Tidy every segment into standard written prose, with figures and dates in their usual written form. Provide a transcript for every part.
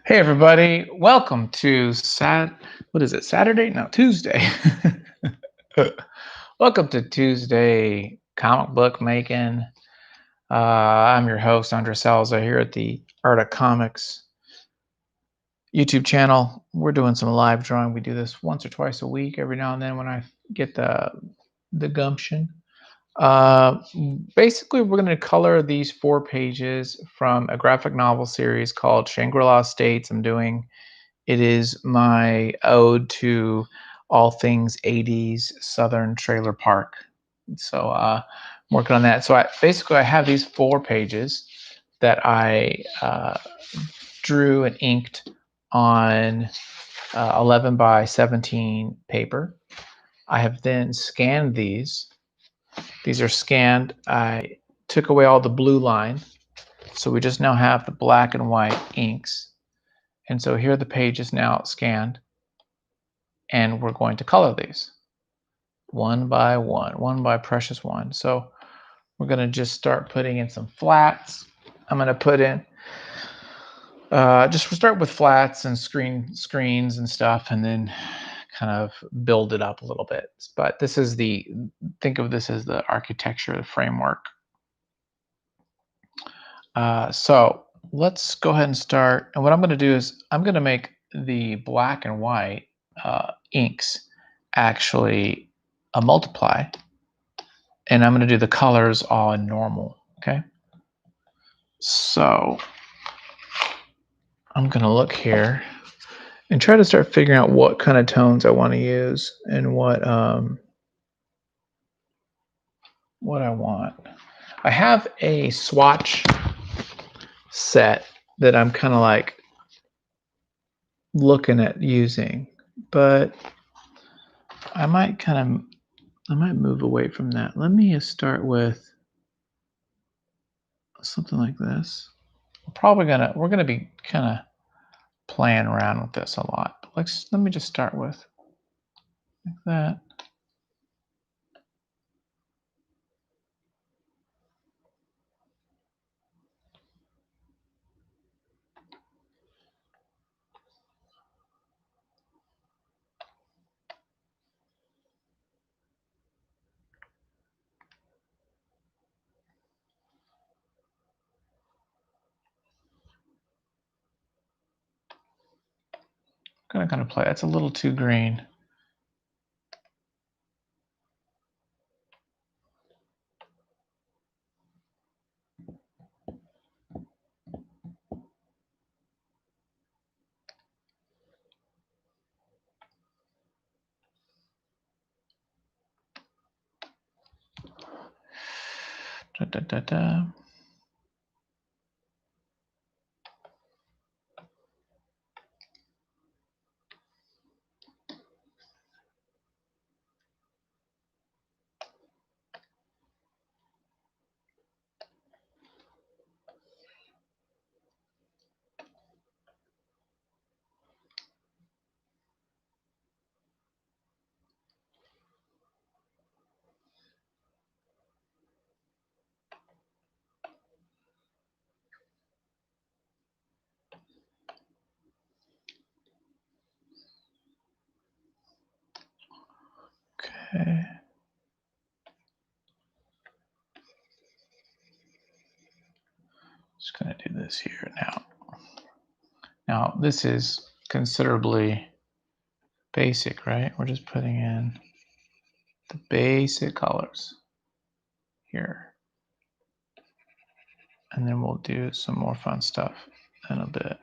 Hey everybody, welcome to what is it? Saturday? No, Tuesday. Welcome to Tuesday comic book making. I'm your host, Andres Salazar, here at the Art of Comics YouTube channel. We're doing some live drawing. We do this once or twice a week, every now and then when I get the gumption. Uh, Basically, we're going to color these 4 pages from a graphic novel series called Shangri-La Estates. It is my ode to all things 80s Southern trailer park. So I'm working on that. So I have these 4 pages that I drew and inked on 11 by 17 paper. I have then scanned these. These are scanned. I took away all the blue line. So we just now have the black and white inks. And so here the page is now scanned. And we're going to color these one by one by precious one. So we're going to just start putting in some flats. I'm going to put in just start with flats and screens and stuff, and then kind of build it up a little bit. But think of this as the architecture, the framework. So let's go ahead and start. And what I'm going to do is I'm going to make the black and white inks actually a multiply, and I'm going to do the colors all in normal. Okay, so I'm going to look here and try to start figuring out what kind of tones I want to use and what I want. I have a swatch set that I'm kind of like looking at using, but I might move away from that. Let me start with something like this. We're gonna be kind of playing around with this a lot. Let me just start with like that. I'm gonna kind of play. It's a little too green. Da, da, da, da. Okay. Just gonna do this here now. Now this is considerably basic, right? We're just putting in the basic colors here. And then we'll do some more fun stuff in a bit.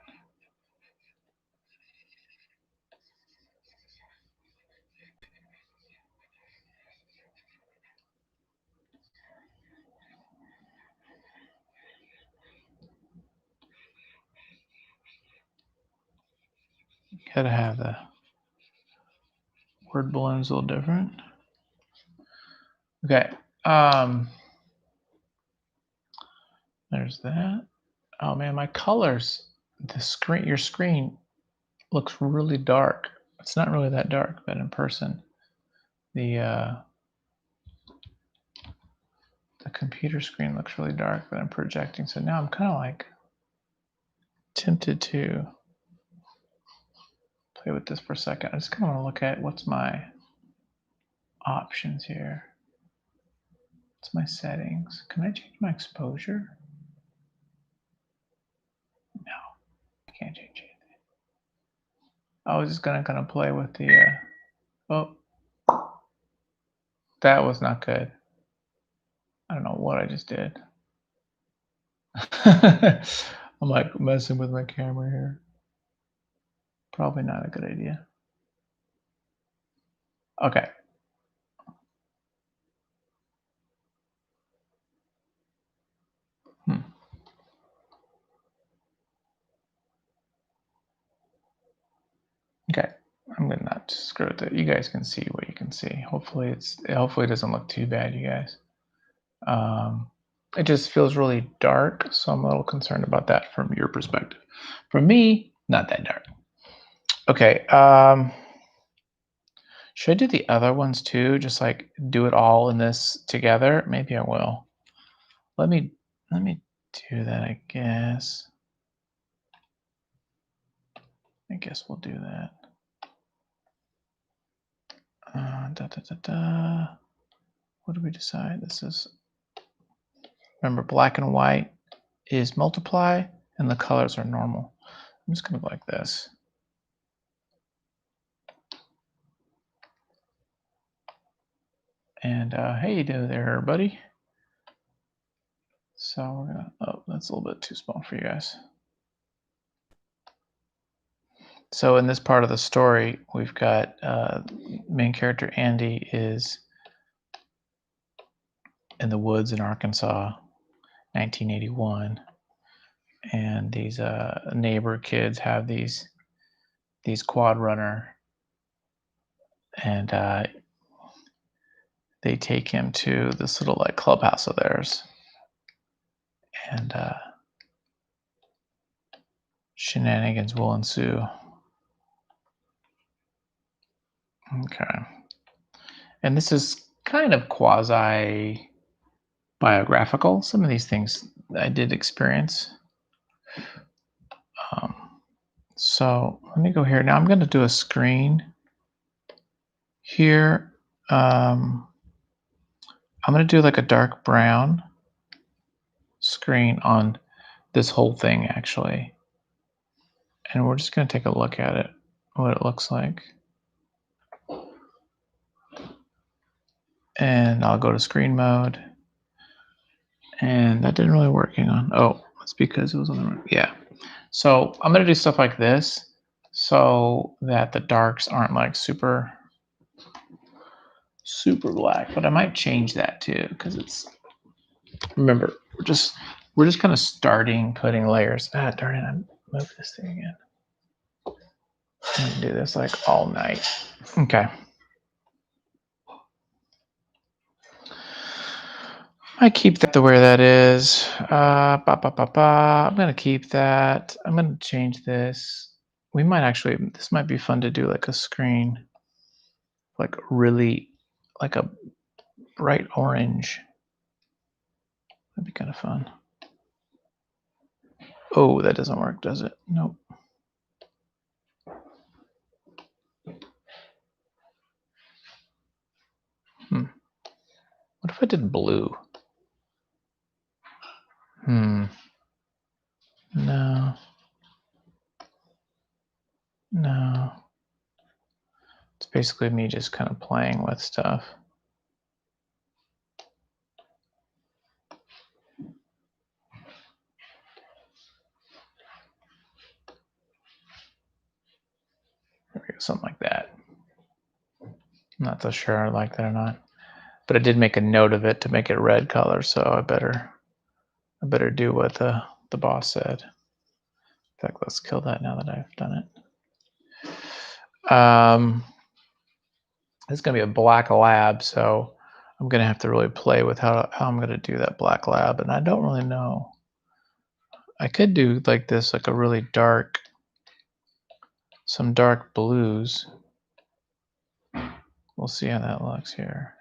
Gotta have the word balloons a little different. Okay. There's that. Oh man, my colors, your screen looks really dark. It's not really that dark, but in person, the computer screen looks really dark that I'm projecting. So now I'm kind of like tempted to play with this for a second. I just kind of want to look at what's my options here. What's my settings? Can I change my exposure? No, I can't change anything. I was just gonna kind of play with the. Oh, that was not good. I don't know what I just did. I'm like messing with my camera here. Probably not a good idea. Okay. Hmm. Okay. I'm gonna not screw with it. You guys can see what you can see. Hopefully it doesn't look too bad, you guys. It just feels really dark, so I'm a little concerned about that from your perspective. For me, not that dark. Okay. Should I do the other ones too? Just like do it all in this together? Maybe I will. Let me do that, I guess. I guess we'll do that. What do we decide? This is, remember, black and white is multiply and the colors are normal. I'm just gonna go like this. And hey there, buddy. So we're gonna, oh, that's a little bit too small for you guys. So in this part of the story, we've got main character Andy is in the woods in Arkansas, 1981, and these neighbor kids have these quad runner, and they take him to this little like clubhouse of theirs, and shenanigans will ensue. Okay, and this is kind of quasi biographical. Some of these things I did experience. So let me go here. Now I'm going to do a screen here. I'm going to do like a dark brown screen on this whole thing actually. And we're just going to take a look at it, what it looks like. And I'll go to screen mode. And that didn't really work. Hang on. Oh, it's because it was on the right. Yeah. So I'm going to do stuff like this so that the darks aren't like super black, but I might change that too because it's, remember, we're just kind of starting putting layers. Ah, darn it, I moved this thing again. I'm gonna do this like all night. Okay. I keep that the way that is. I'm gonna keep that. I'm gonna change this. We might actually, this might be fun to do like a screen, like really, like a bright orange. That'd be kind of fun. Oh, that doesn't work, does it? Nope. What if I did blue? No. No. It's basically me just kind of playing with stuff. Something like that. I'm not so sure I like that or not. But I did make a note of it to make it red color, so I better do what the boss said. In fact, let's kill that now that I've done it. It's gonna be a black lab, so I'm gonna have to really play with how I'm gonna do that black lab, and I don't really know. I could do like this, like a really dark, some dark blues. We'll see how that looks here.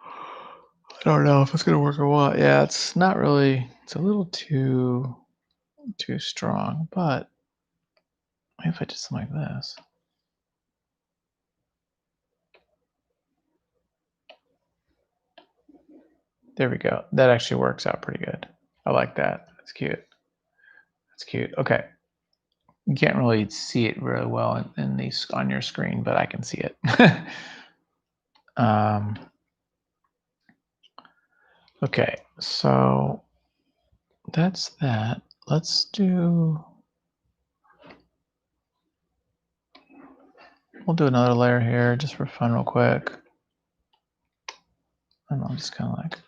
I don't know if it's gonna work or what. Yeah, it's not really. It's a little too strong, but Maybe if I did something like this. There we go. That actually works out pretty good. I like that. That's cute. That's cute. Okay. You can't really see it really well in these on your screen, but I can see it. um, okay, so that's that. Let's do. We'll do another layer here just for fun, real quick. And I'll just kind of like.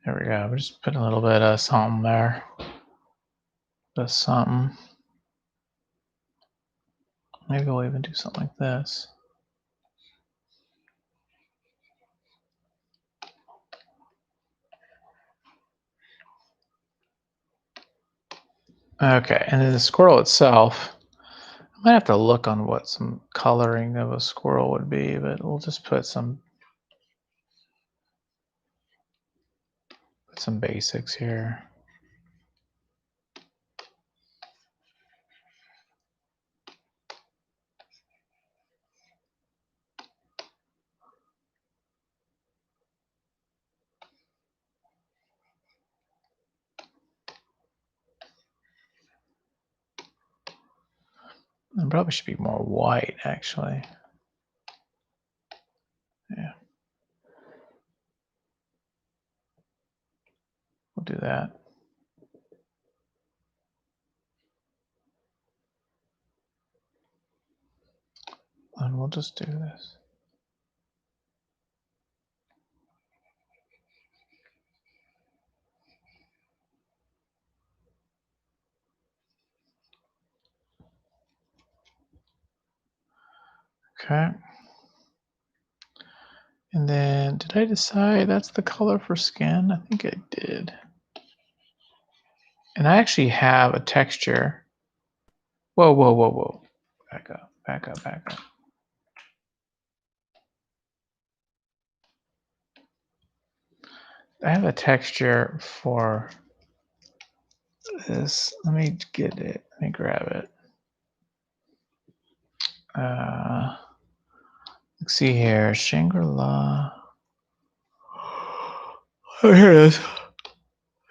There we go. We're just putting a little bit of something there. Just something. Maybe we'll even do something like this. Okay, and then the squirrel itself, I might have to look on what some coloring of a squirrel would be, but we'll just put some basics here. It probably should be more white, actually. Yeah. We'll do that. And we'll just do this. Okay. And then, did I decide that's the color for skin? I think I did. And I actually have a texture. Whoa, whoa, whoa, whoa. Back up, back up, back up. I have a texture for this. Let me get it. Let me grab it. Let's see here. Shangri-La. Oh, here it is.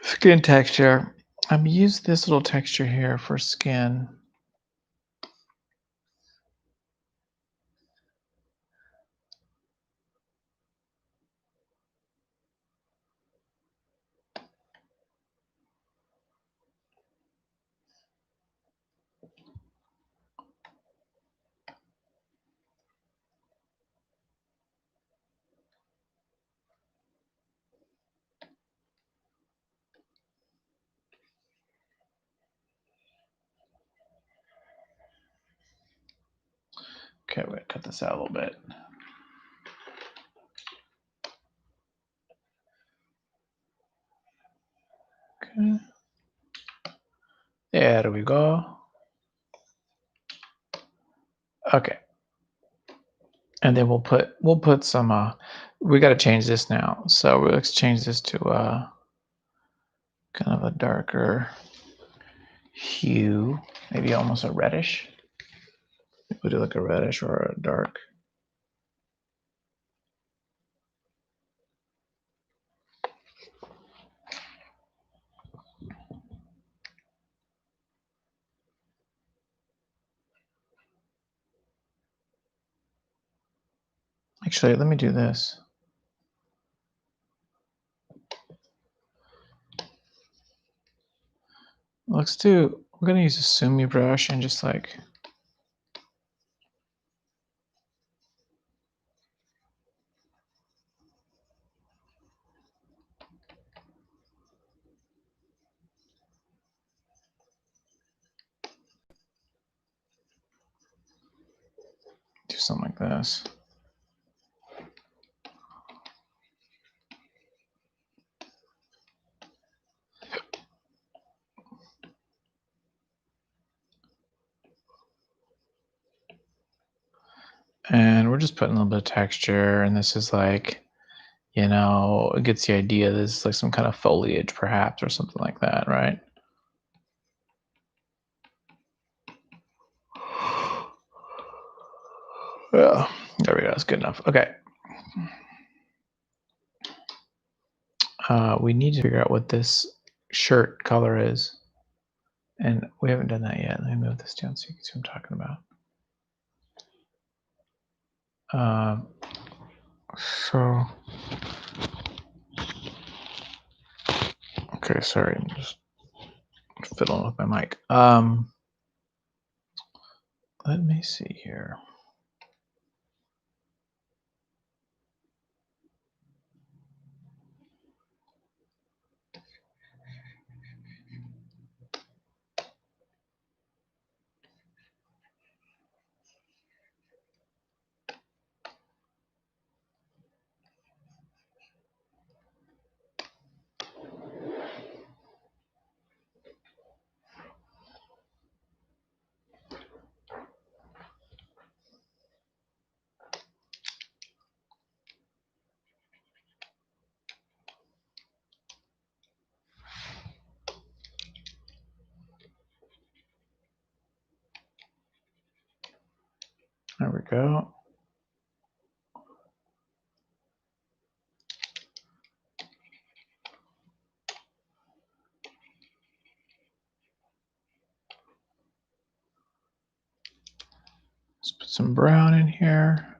Skin texture. I'm use this little texture here for skin. Okay, we're gonna cut this out a little bit. Okay. There we go. Okay. And then we'll put some we got to change this now. So let's change this to kind of a darker hue, maybe almost a reddish. We'll do like a reddish or a dark. Actually, let me do this. We're gonna use a Sumi brush and just like do something like this. And we're just putting a little bit of texture, and this is like, it gets the idea this is like some kind of foliage perhaps or something like that, right? Yeah, there we go. That's good enough. Okay. We need to figure out what this shirt color is. And we haven't done that yet. Let me move this down so you can see what I'm talking about. So, okay, sorry, I'm just fiddling with my mic. Let me see here. There we go. Let's put some brown in here.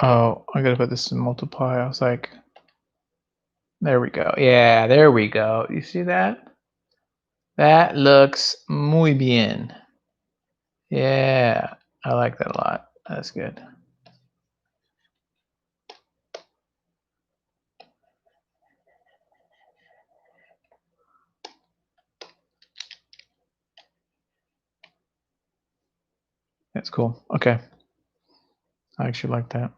Oh, I gotta put this in multiply. I was like, there we go. Yeah, there we go. You see that? That looks muy bien. Yeah, I like that a lot. That's good. That's cool. Okay. I actually like that.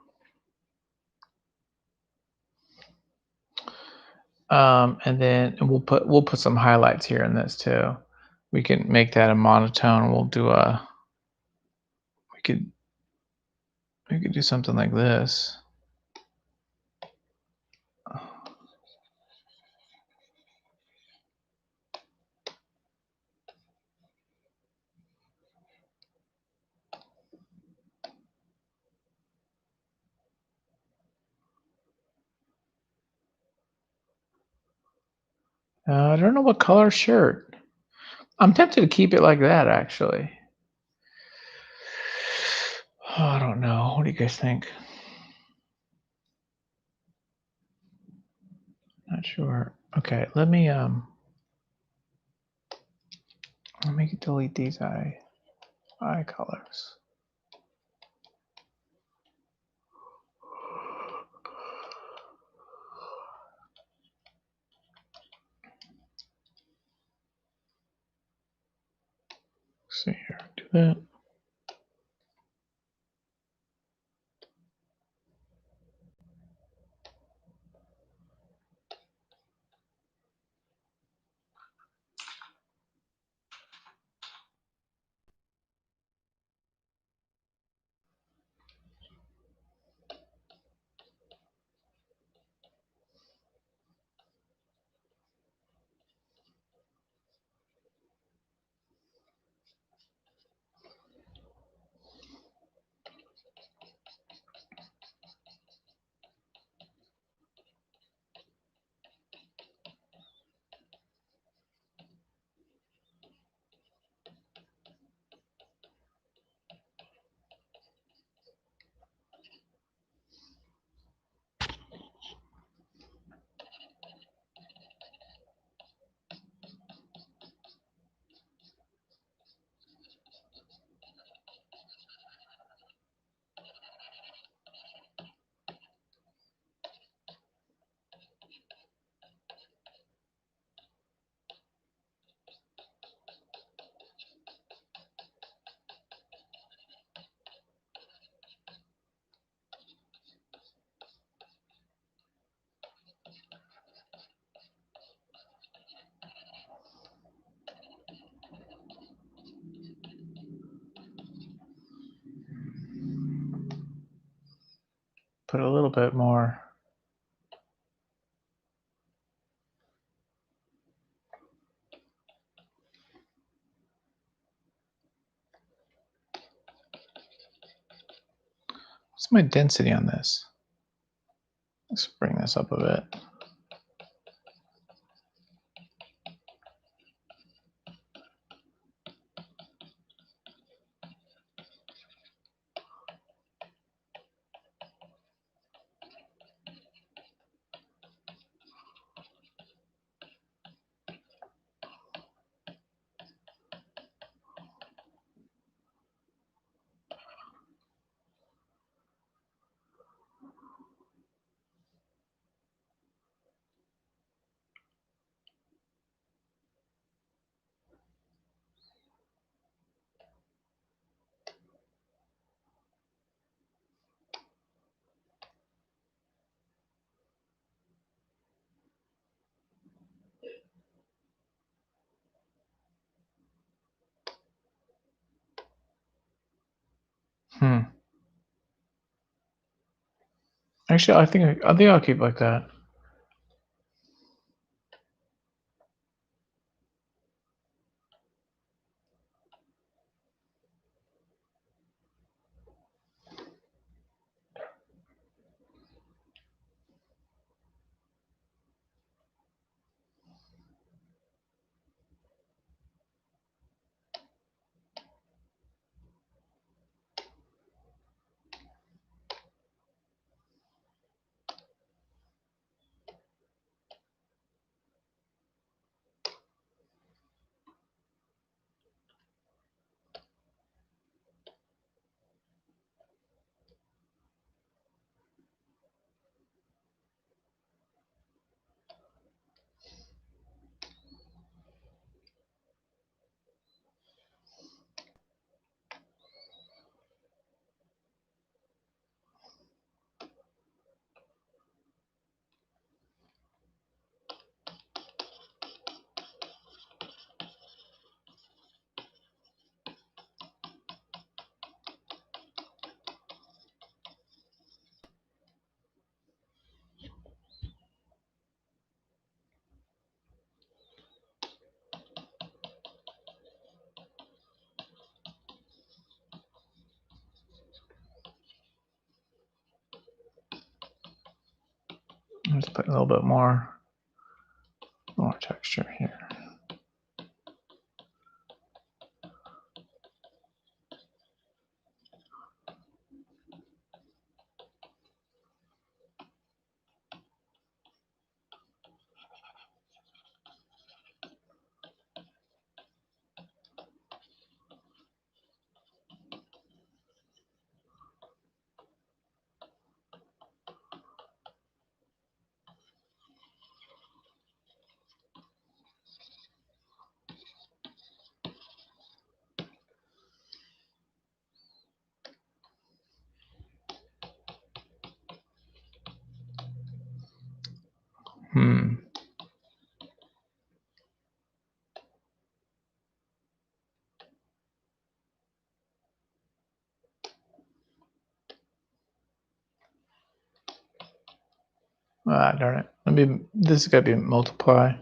And then we'll put some highlights here in this too. We can make that a monotone. We'll do we could do something like this. I don't know what color shirt. I'm tempted to keep it like that actually. Oh, I don't know. What do you guys think? Not sure. Okay, let me delete these eye colors. Let's see here. Do that. put a little bit more. What's my density on this? Let's bring this up a bit. Actually, I think I'll keep like that. I'm just putting a little bit more texture here. Ah, darn it. This has got to be multiply.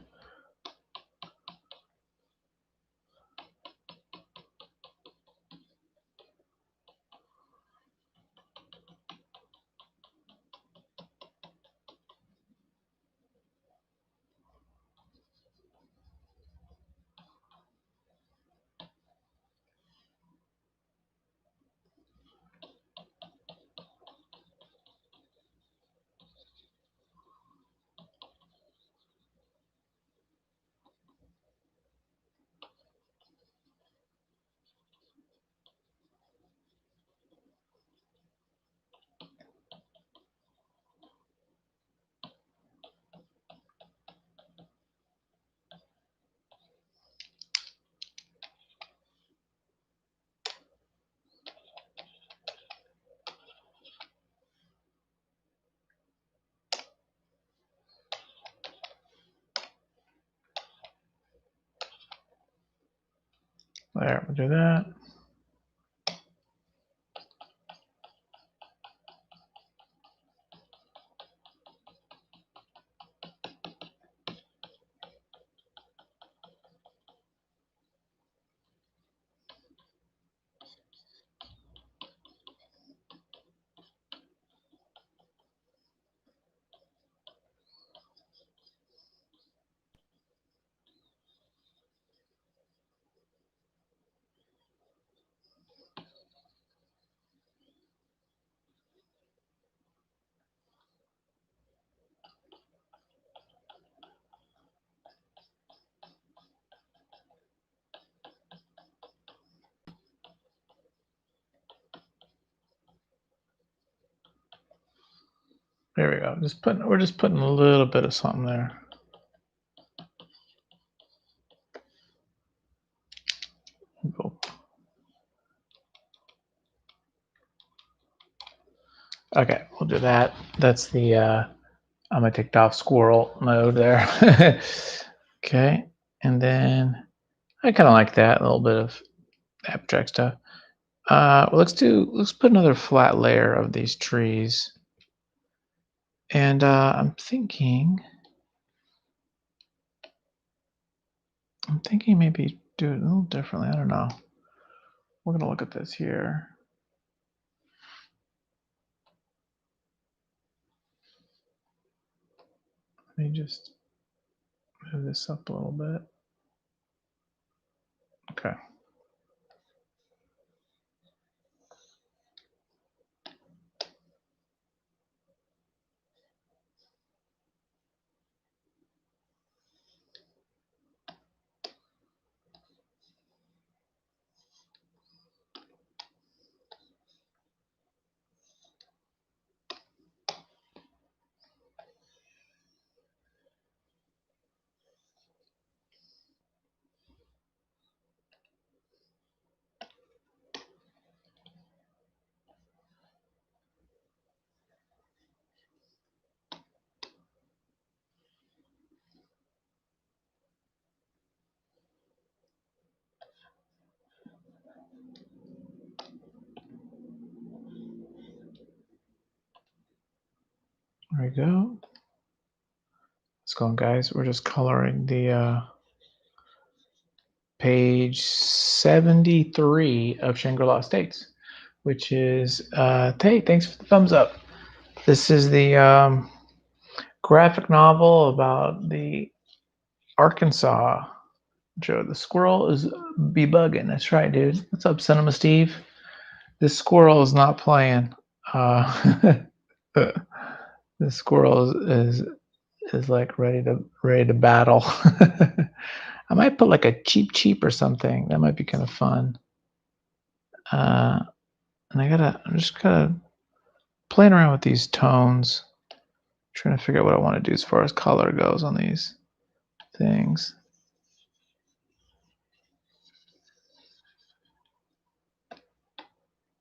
There, we'll do that. There we go. We're just putting a little bit of something there. Cool. Okay, we'll do that. That's the I'm gonna take off squirrel mode there. Okay, and then I kind of like that, a little bit of abstract stuff. Well, let's put another flat layer of these trees. And I'm thinking maybe do it a little differently. I don't know. We're gonna look at this here. Let me just move this up a little bit. Okay. There we go. Let's go on, guys. We're just coloring the page 73 of Shangri-La Estates, which is hey, thanks for the thumbs up. This is the graphic novel about the Arkansas Joe. The squirrel is be bugging. That's right, dude. What's up, Cinema Steve? This squirrel is not playing. The squirrel is like ready to battle. I might put like a cheap or something. That might be kind of fun. And I'm just kind of playing around with these tones, trying to figure out what I want to do as far as color goes on these things.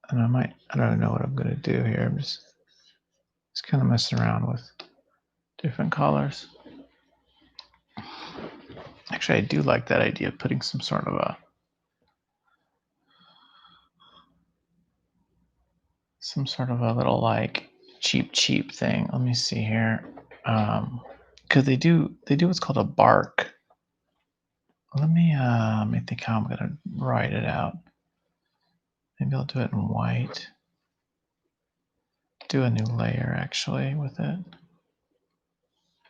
And I don't know what I'm gonna do here. I'm just kind of messing around with different colors. Actually, I do like that idea of putting some sort of a little like cheap thing. Let me see here. Because they do what's called a bark. Let me think how I'm gonna write it out. Maybe I'll do it in white. Do a new layer actually with it,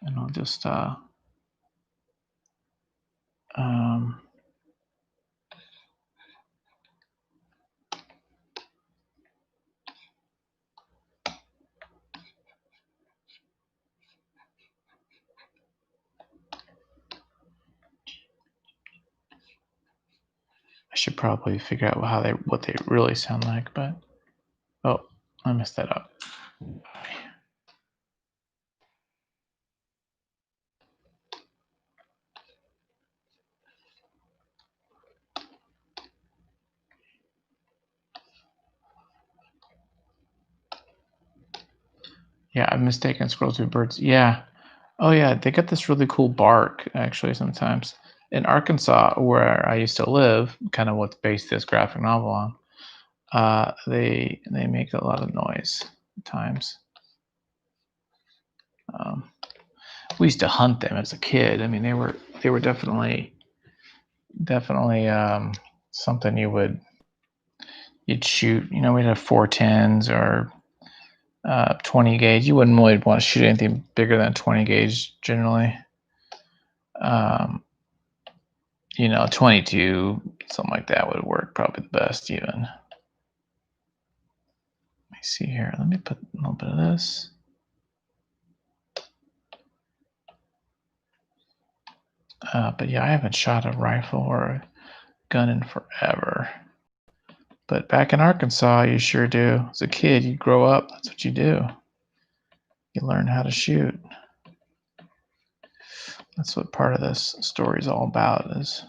and I'll just I should probably figure out what they really sound like, but oh, I messed that up. Yeah, I've mistaken squirrels with birds. Yeah. Oh yeah, they got this really cool bark actually sometimes. In Arkansas, where I used to live, kind of what's based this graphic novel on, they make a lot of noise at times. We used to hunt them as a kid. I mean, they were definitely something you'd shoot. You know, we'd have 410s or 20 gauge. You wouldn't really want to shoot anything bigger than 20 gauge generally. You know, 22, something like that would work probably the best even. Let me see here. Let me put a little bit of this. But yeah, I haven't shot a rifle or a gun in forever. But back in Arkansas, you sure do. As a kid, you grow up, that's what you do. you learn how to shoot. That's what part of this story is all about, is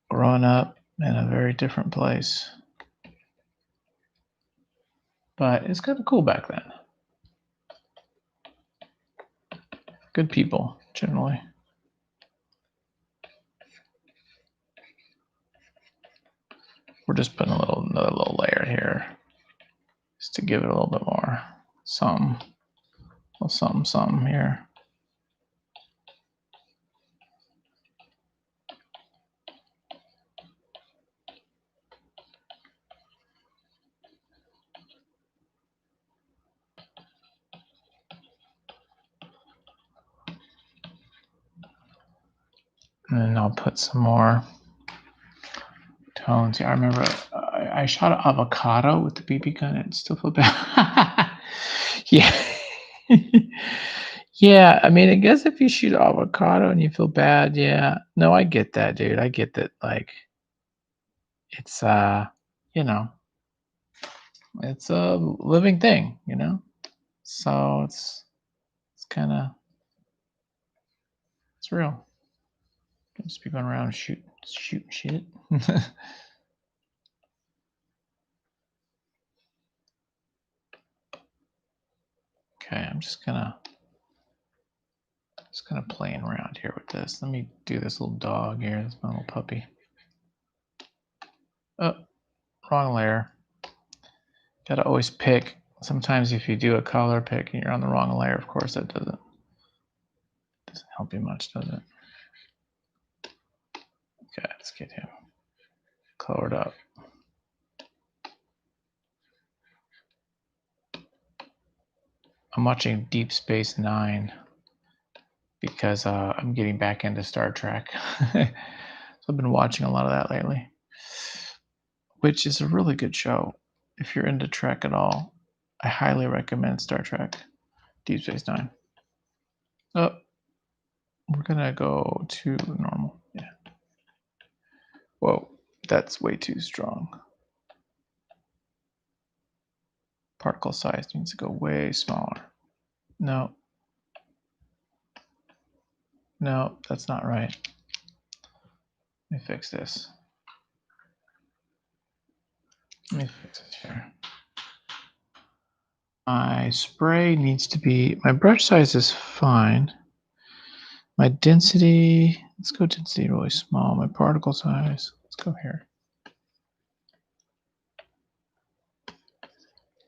growing up in a very different place. But it's kind of cool back then. Good people, generally. We're just putting another little layer here, just to give it a little bit more something, a little something here. And then I'll put some more tones here. I remember I shot an avocado with the BB gun and it still felt bad. Yeah. Yeah, I mean, I guess if you shoot avocado and you feel bad, yeah. No, I get that, dude. I get that. Like, it's you know, it's a living thing, you know. So it's kind of it's real. Just be going around shooting shit. Okay, I'm just kind of playing around here with this. Let me do this little dog here. This my little puppy. Oh, wrong layer. Gotta always pick. Sometimes if you do a color pick and you're on the wrong layer, of course that doesn't help you much, does it? Okay, let's get him colored up. I'm watching Deep Space Nine because I'm getting back into Star Trek. So I've been watching a lot of that lately, which is a really good show. If you're into Trek at all, I highly recommend Star Trek Deep Space Nine. Oh, we're gonna go to normal. Yeah. Whoa, that's way too strong. Particle size needs to go way smaller. No. No, that's not right. Let me fix this. Let me fix this here. My spray needs to be, my brush size is fine. My density, let's go density really small. My particle size, let's go here.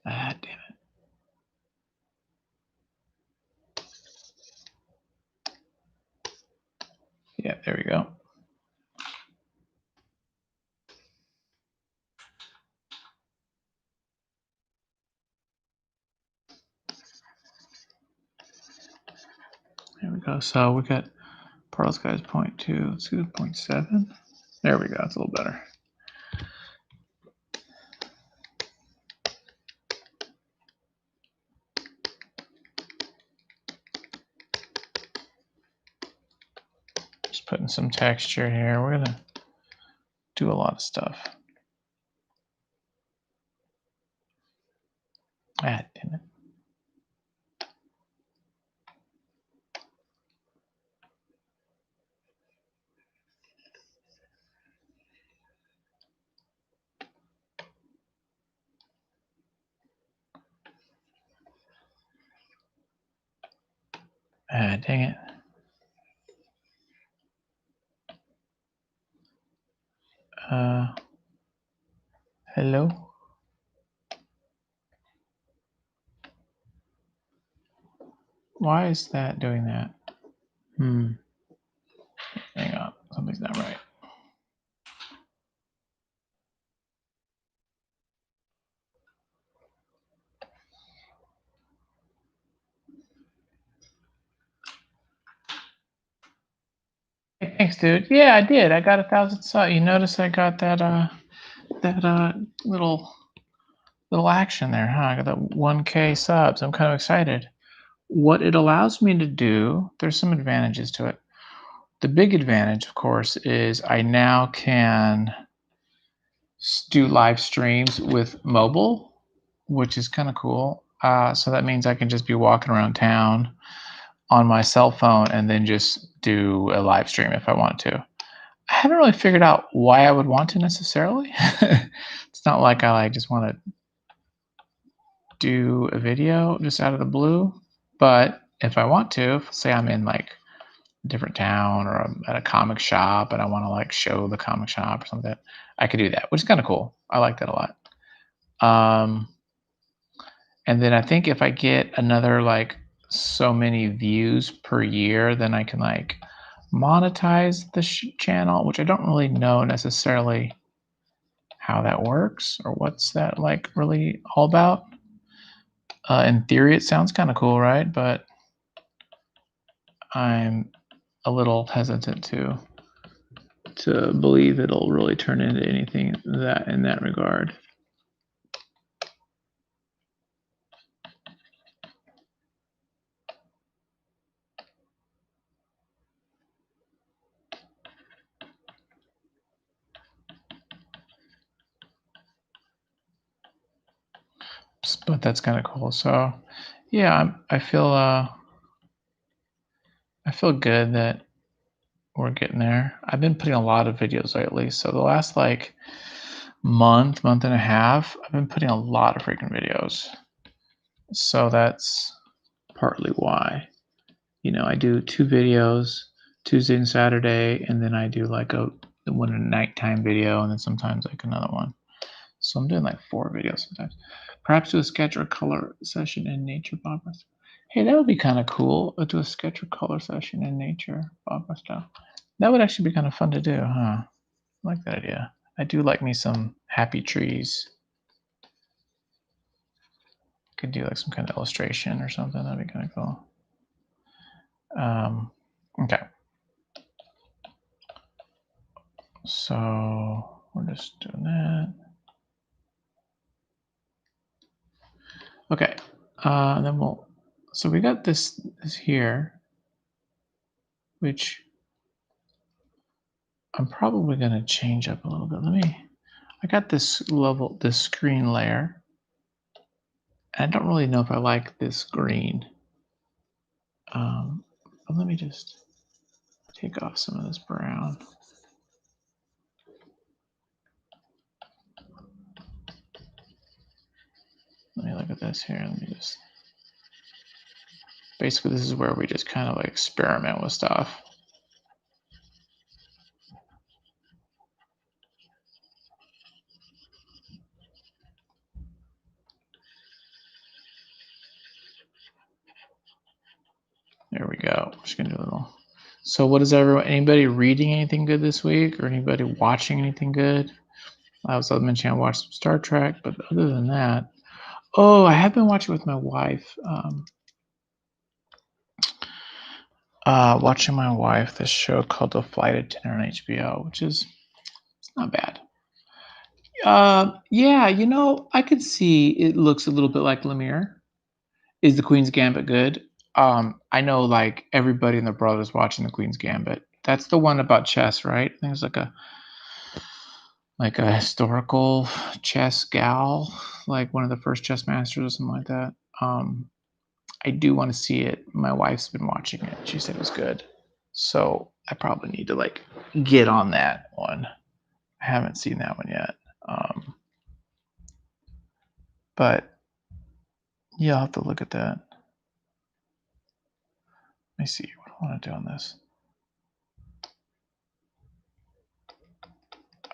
Ah, damn it. Yeah, there we go. There we go. So we got particle size 0.2, let's do 0.7. There we go, it's a little better. Just putting some texture here. We're gonna do a lot of stuff. Ah, damn it. Ah, dang it. Hello? Why is that doing that? Hang on, something's not right. Hey, thanks, dude. Yeah, I did. I got 1,000 subs. You notice I got that little action there, huh? I got that 1K subs. I'm kind of excited. What it allows me to do, there's some advantages to it. The big advantage, of course, is I now can do live streams with mobile, which is kind of cool. So that means I can just be walking around town on my cell phone and then just do a live stream if I want to. I haven't really figured out why I would want to necessarily. It's not like I like just want to do a video just out of the blue. But if I want to, if, say I'm in like a different town or I'm at a comic shop and I want to like show the comic shop or something, I could do that, which is kind of cool. I like that a lot. Um, and then I think if I get another like so many views per year, then I can like monetize the channel, which I don't really know necessarily how that works or what's that like really all about. In theory, it sounds kind of cool, right? But I'm a little hesitant to believe it'll really turn into anything that in that regard. But that's kind of cool. So, yeah, I feel good that we're getting there. I've been putting a lot of videos lately. So the last like month and a half, I've been putting a lot of freaking videos. So that's partly why. I do 2 videos, Tuesday and Saturday, and then I do like a nighttime video, and then sometimes like another one. So I'm doing like 4 videos sometimes. Perhaps do a sketch or color session in nature, Barbara. Hey, that would be kind of cool. Do a sketch or color session in nature, Barbara style. That would actually be kind of fun to do, huh? I like that idea. I do like me some happy trees. Could do like some kind of illustration or something. That'd be kind of cool. Okay. So we're just doing that. Okay. Then so we got this here, which I'm probably going to change up a little bit. I got this screen layer. I don't really know if I like this green. But let me just take off some of this brown. Let me look at this here. Let me just, basically this is where we just kind of like experiment with stuff. There we go. We're just gonna do a little. So what is anybody reading anything good this week, or anybody watching anything good? I was mentioning I watched some Star Trek, but other than that, oh, I have been watching with my wife. Watching my wife this show called The Flight Attendant on HBO, which is it's not bad. Yeah, I could see it looks a little bit like Lemire. Is the Queen's Gambit good? I know like everybody and their brother's watching the Queen's Gambit. That's the one about chess, right? I think it's like a historical chess gal, like one of the first chess masters or something like that. I do want to see it. My wife's been watching it. She said it was good. So I probably need to like get on that one. I haven't seen that one yet. But yeah, I'll have to look at that. Let me see what I want to do on this.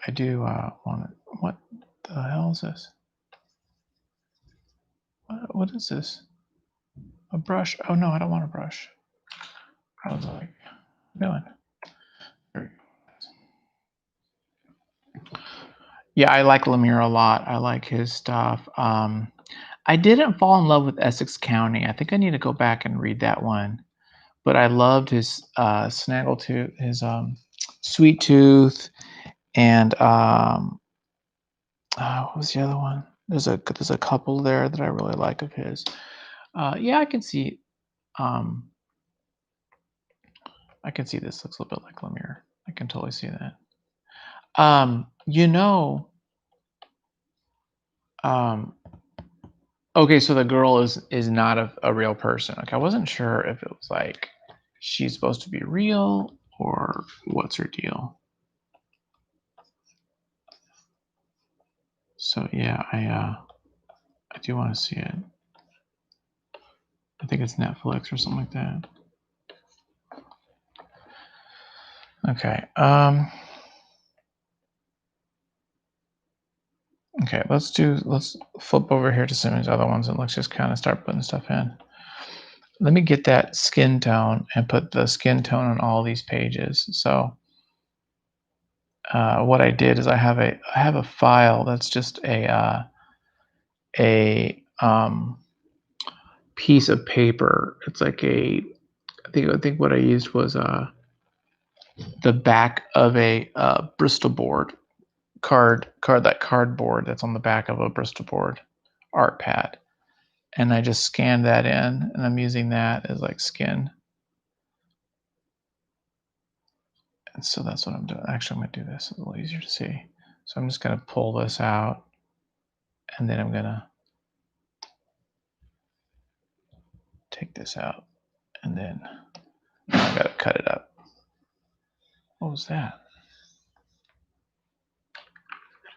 I do want to. What the hell is this? What is this? A brush? Oh no, I don't want a brush. I was like, doing. Yeah, I like Lemire a lot. I like his stuff. I didn't fall in love with Essex County. I think I need to go back and read that one. But I loved his Snaggletooth, his Sweet Tooth, and what was the other one? There's a couple there that I really like of his. Yeah, I can see this looks a little bit like Lemire. I can totally see that. Um, you know, um, Okay, so the girl is not a real person. Okay, I wasn't sure if it was like she's supposed to be real or what's her deal. So yeah, I do want to see it. I think it's Netflix or something like that. Okay. Okay, let's flip over here to some of these other ones and let's just kind of start putting stuff in. Let me get that skin tone and put the skin tone on all these pages. So what I did is I have a file that's just a piece of paper. It's like I think what I used was the back of a Bristol board cardboard that's on the back of a Bristol board art pad, and I just scanned that in, and I'm using that as like skin. And so that's what I'm doing. Actually, I'm gonna do this. It's a little easier to see. So I'm just gonna pull this out, and then I'm gonna take this out, and then I gotta cut it up. What was that?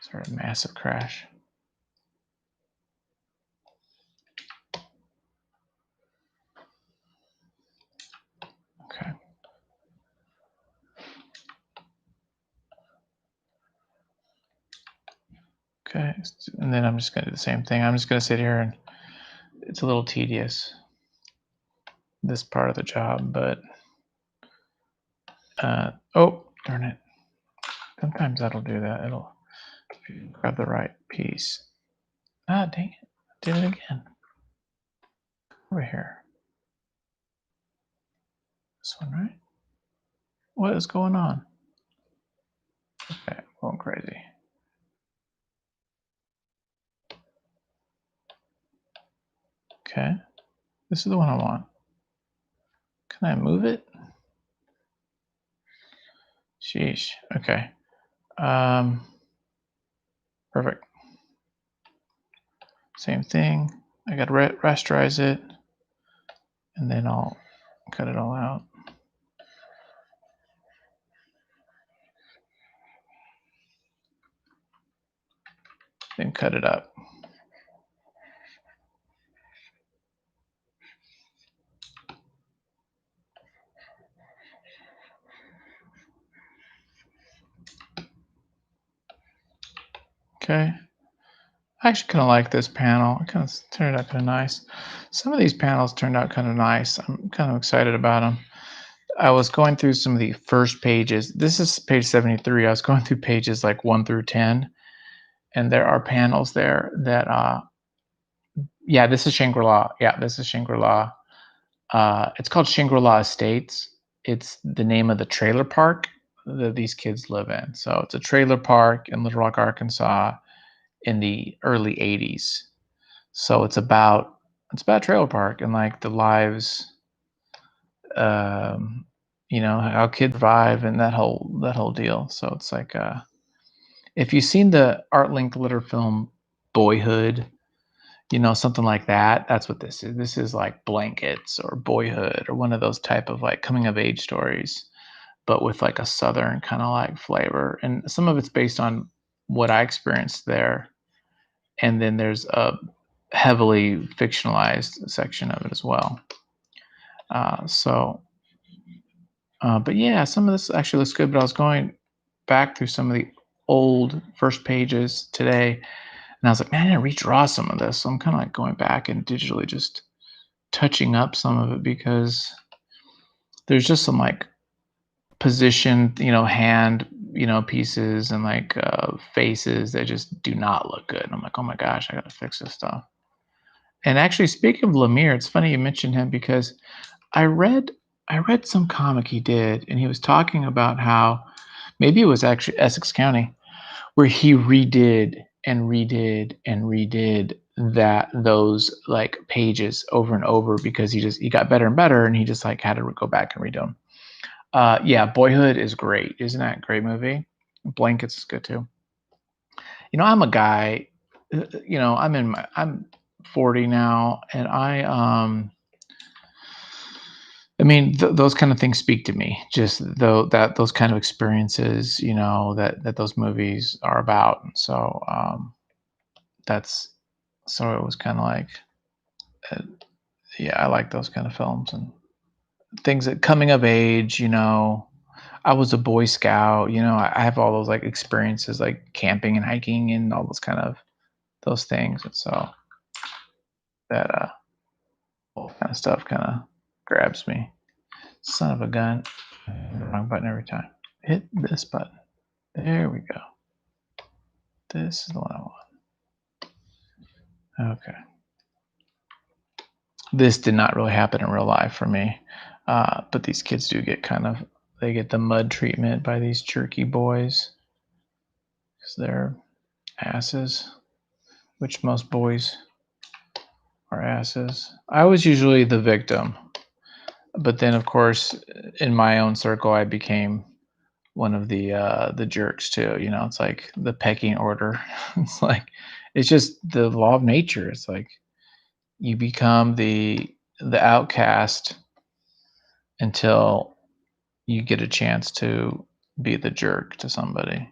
Sorry, a massive crash. Okay. Okay, and then I'm just gonna do the same thing. I'm just gonna sit here and it's a little tedious, this part of the job, but oh, darn it. Sometimes that'll do that. It'll grab the right piece. Ah, dang it. Did it again. Over here. This one, right? What is going on? Okay, going crazy. Okay, this is the one I want. Can I move it? Sheesh. Okay. Perfect. Same thing. I got to rasterize it, and then I'll cut it all out. Then cut it up. Okay. I actually kind of like this panel. It kind of turned out kind of nice. Some of these panels turned out kind of nice. I'm kind of excited about them. I was going through some of the first pages. This is page 73. I was going through pages like 1 through 10, and there are panels there that, yeah, this is Shangri-La. Yeah, this is Shangri-La. It's called Shangri-La Estates. It's the name of the trailer park that these kids live in. So it's a trailer park in Little Rock, Arkansas in the early 80s. So it's about trailer park and like the lives, um, how kids vibe and that whole deal. So it's like if you've seen the Art Linkletter film Boyhood, something like that. That's what this is. This is like Blankets or Boyhood or one of those type of like coming of age stories, but with like a southern kind of like flavor. And some of it's based on what I experienced there. And then there's a heavily fictionalized section of it as well. So, but yeah, some of this actually looks good. But I was going back through some of the old first pages today, and I was like, man, I didn't redraw some of this. So I'm kind of like going back and digitally just touching up some of it because there's just some like position, hand, pieces and like faces that just do not look good. And I'm like, oh my gosh, I gotta fix this stuff. And actually, speaking of Lemire, it's funny you mentioned him because I read I read some comic he did, and he was talking about how maybe it was actually Essex County where he redid and redid and redid those like pages over and over because he got better and better, and he just like had to go back and redo them. Yeah, Boyhood is great. Isn't that a great movie? Blankets is good too. I'm a guy. I'm 40 now, and I mean, those kind of things speak to me. Just though that those kind of experiences, that those movies are about. So that's so it was kind of like, uh, yeah, I like those kind of films and things that coming of age. I was a Boy Scout. I have all those like experiences, like camping and hiking and all those things. And so that whole kind of stuff kind of grabs me. Son of a gun. Wrong button every time. Hit this button. There we go. This is the one I want. Okay. This did not really happen in real life for me. But these kids do get they get the mud treatment by these jerky boys because they're asses, which most boys are asses. I was usually the victim, but then of course in my own circle I became one of the jerks too. It's like the pecking order. It's like it's just the law of nature. It's like you become the outcast until you get a chance to be the jerk to somebody.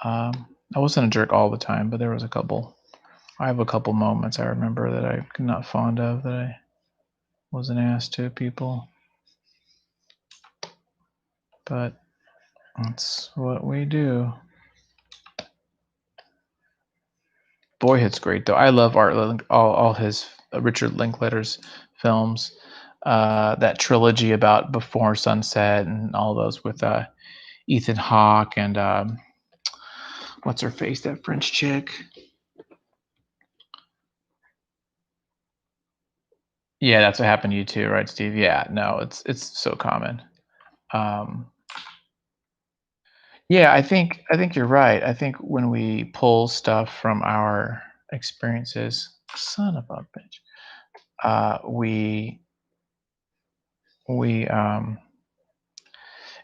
I wasn't a jerk all the time, but there was a couple. I have a couple moments I remember that I'm not fond of that I was an ass to people. But that's what we do. Boyhood's great though. I love all his Richard Linklater's films. That trilogy about Before Sunset and all those with Ethan Hawke and what's her face, that French chick. Yeah, that's what happened to you too, right, Steve? Yeah, no, it's so common. Um, yeah, I think you're right. I think when we pull stuff from our experiences, son of a bitch, we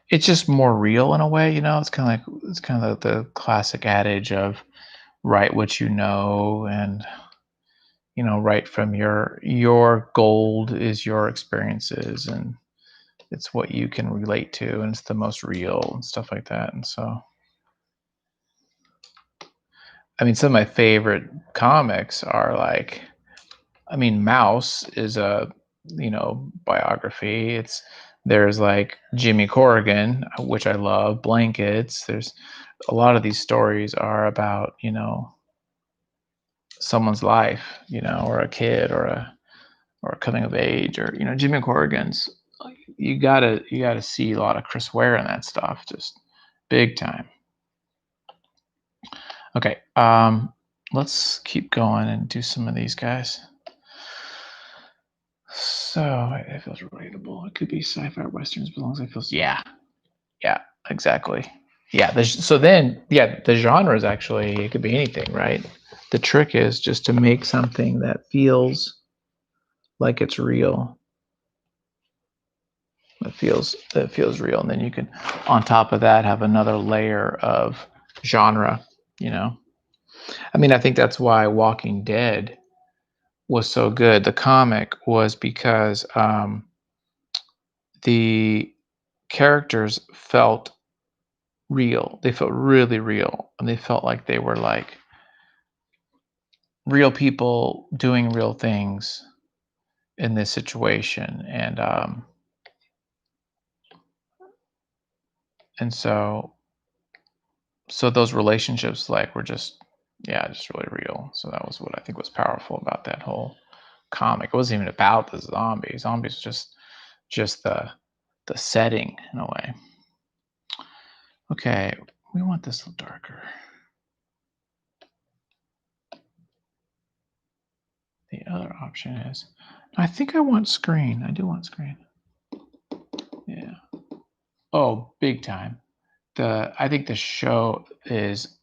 it's just more real in a way. It's kind of the classic adage of write what you know, and right from your gold is your experiences, and it's what you can relate to, and it's the most real and stuff like that. And so, I mean, some of my favorite comics are like, I mean, Mouse is a biography. There's like Jimmy Corrigan, which I love, Blankets. There's a lot of these stories are about someone's life, or a kid, or coming of age, or Jimmy Corrigan's. You gotta see a lot of Chris Ware in that stuff, just big time. Okay, let's keep going and do some of these guys. So it feels relatable. It could be sci-fi westerns, but as long as it feels, yeah, exactly. Yeah. So then, yeah, the genre is actually, it could be anything, right? The trick is just to make something that feels like it's real, that feels real, and then you can, on top of that, have another layer of genre. You know, I mean, I think that's why Walking Dead was so good. The comic was because the characters felt real. They felt really real, and they felt like they were like real people doing real things in this situation, and so those relationships like were just, yeah, just really real. So that was what I think was powerful about that whole comic. It wasn't even about the zombies. Zombies just the setting in a way. Okay, we want this a little darker. The other option is, I think I want screen. I do want screen. Yeah. Oh, big time. I think the show is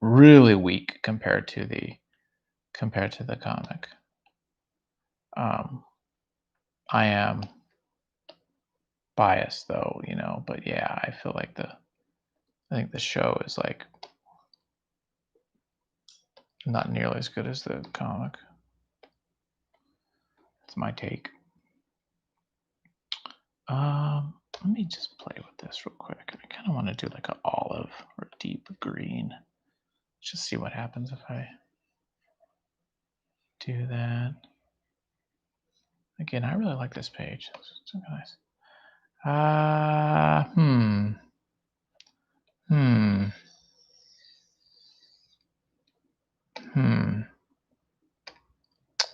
really weak compared to the comic. Um, I am biased though, but yeah, I feel like I think the show is like Not nearly as good as the comic. That's my take. Let me just play with this real quick. I kind of want to do like an olive or a deep green. Let's just see what happens if I do that. Again, I really like this page. It's nice.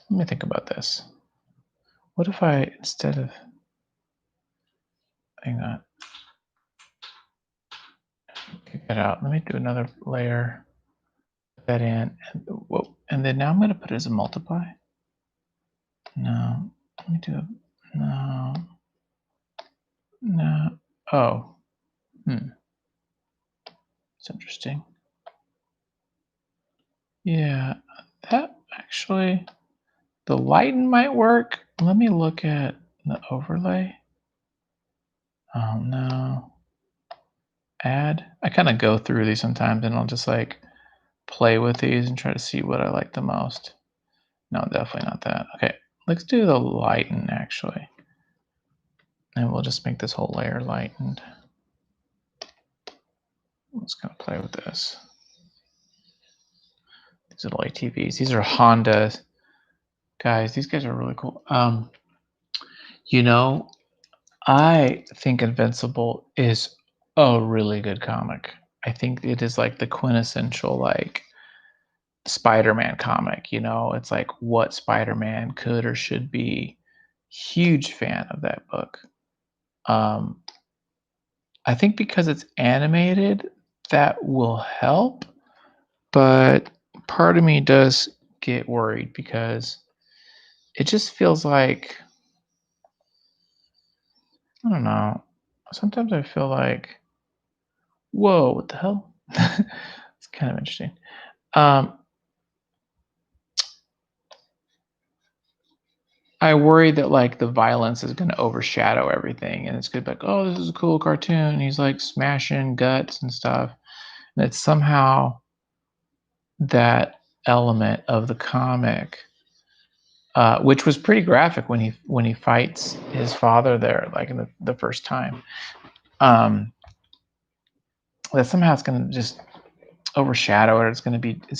Let me think about this. What if I, instead of, hang on, kick that out. Let me do another layer, put that in, and, whoa, and then now I'm going to put it as a multiply. No, let me do, no, no, oh, it's interesting. Yeah, that actually, the lighten might work. Let me look at the overlay. Oh no. Add. I kind of go through these sometimes and I'll just like play with these and try to see what I like the most. No, definitely not that. Okay, let's do the lighten actually. And we'll just make this whole layer lightened. Let's kind of play with this. These little ATVs. These are Honda guys. These guys are really cool. You know, I think Invincible is a really good comic. I think it is like the quintessential like Spider-Man comic, you know, it's like what Spider-Man could or should be. Huge fan of that book. Um, I think because it's animated, that will help, but part of me does get worried because it just feels like I don't know. Sometimes I feel like, whoa, what the hell? It's kind of interesting. Um, I worry that like the violence is going to overshadow everything, and it's going to be like, oh, this is a cool cartoon. He's like smashing guts and stuff, and it's somehow that element of the comic, which was pretty graphic when he fights his father there, like in the first time. That somehow it's going to just overshadow it. It's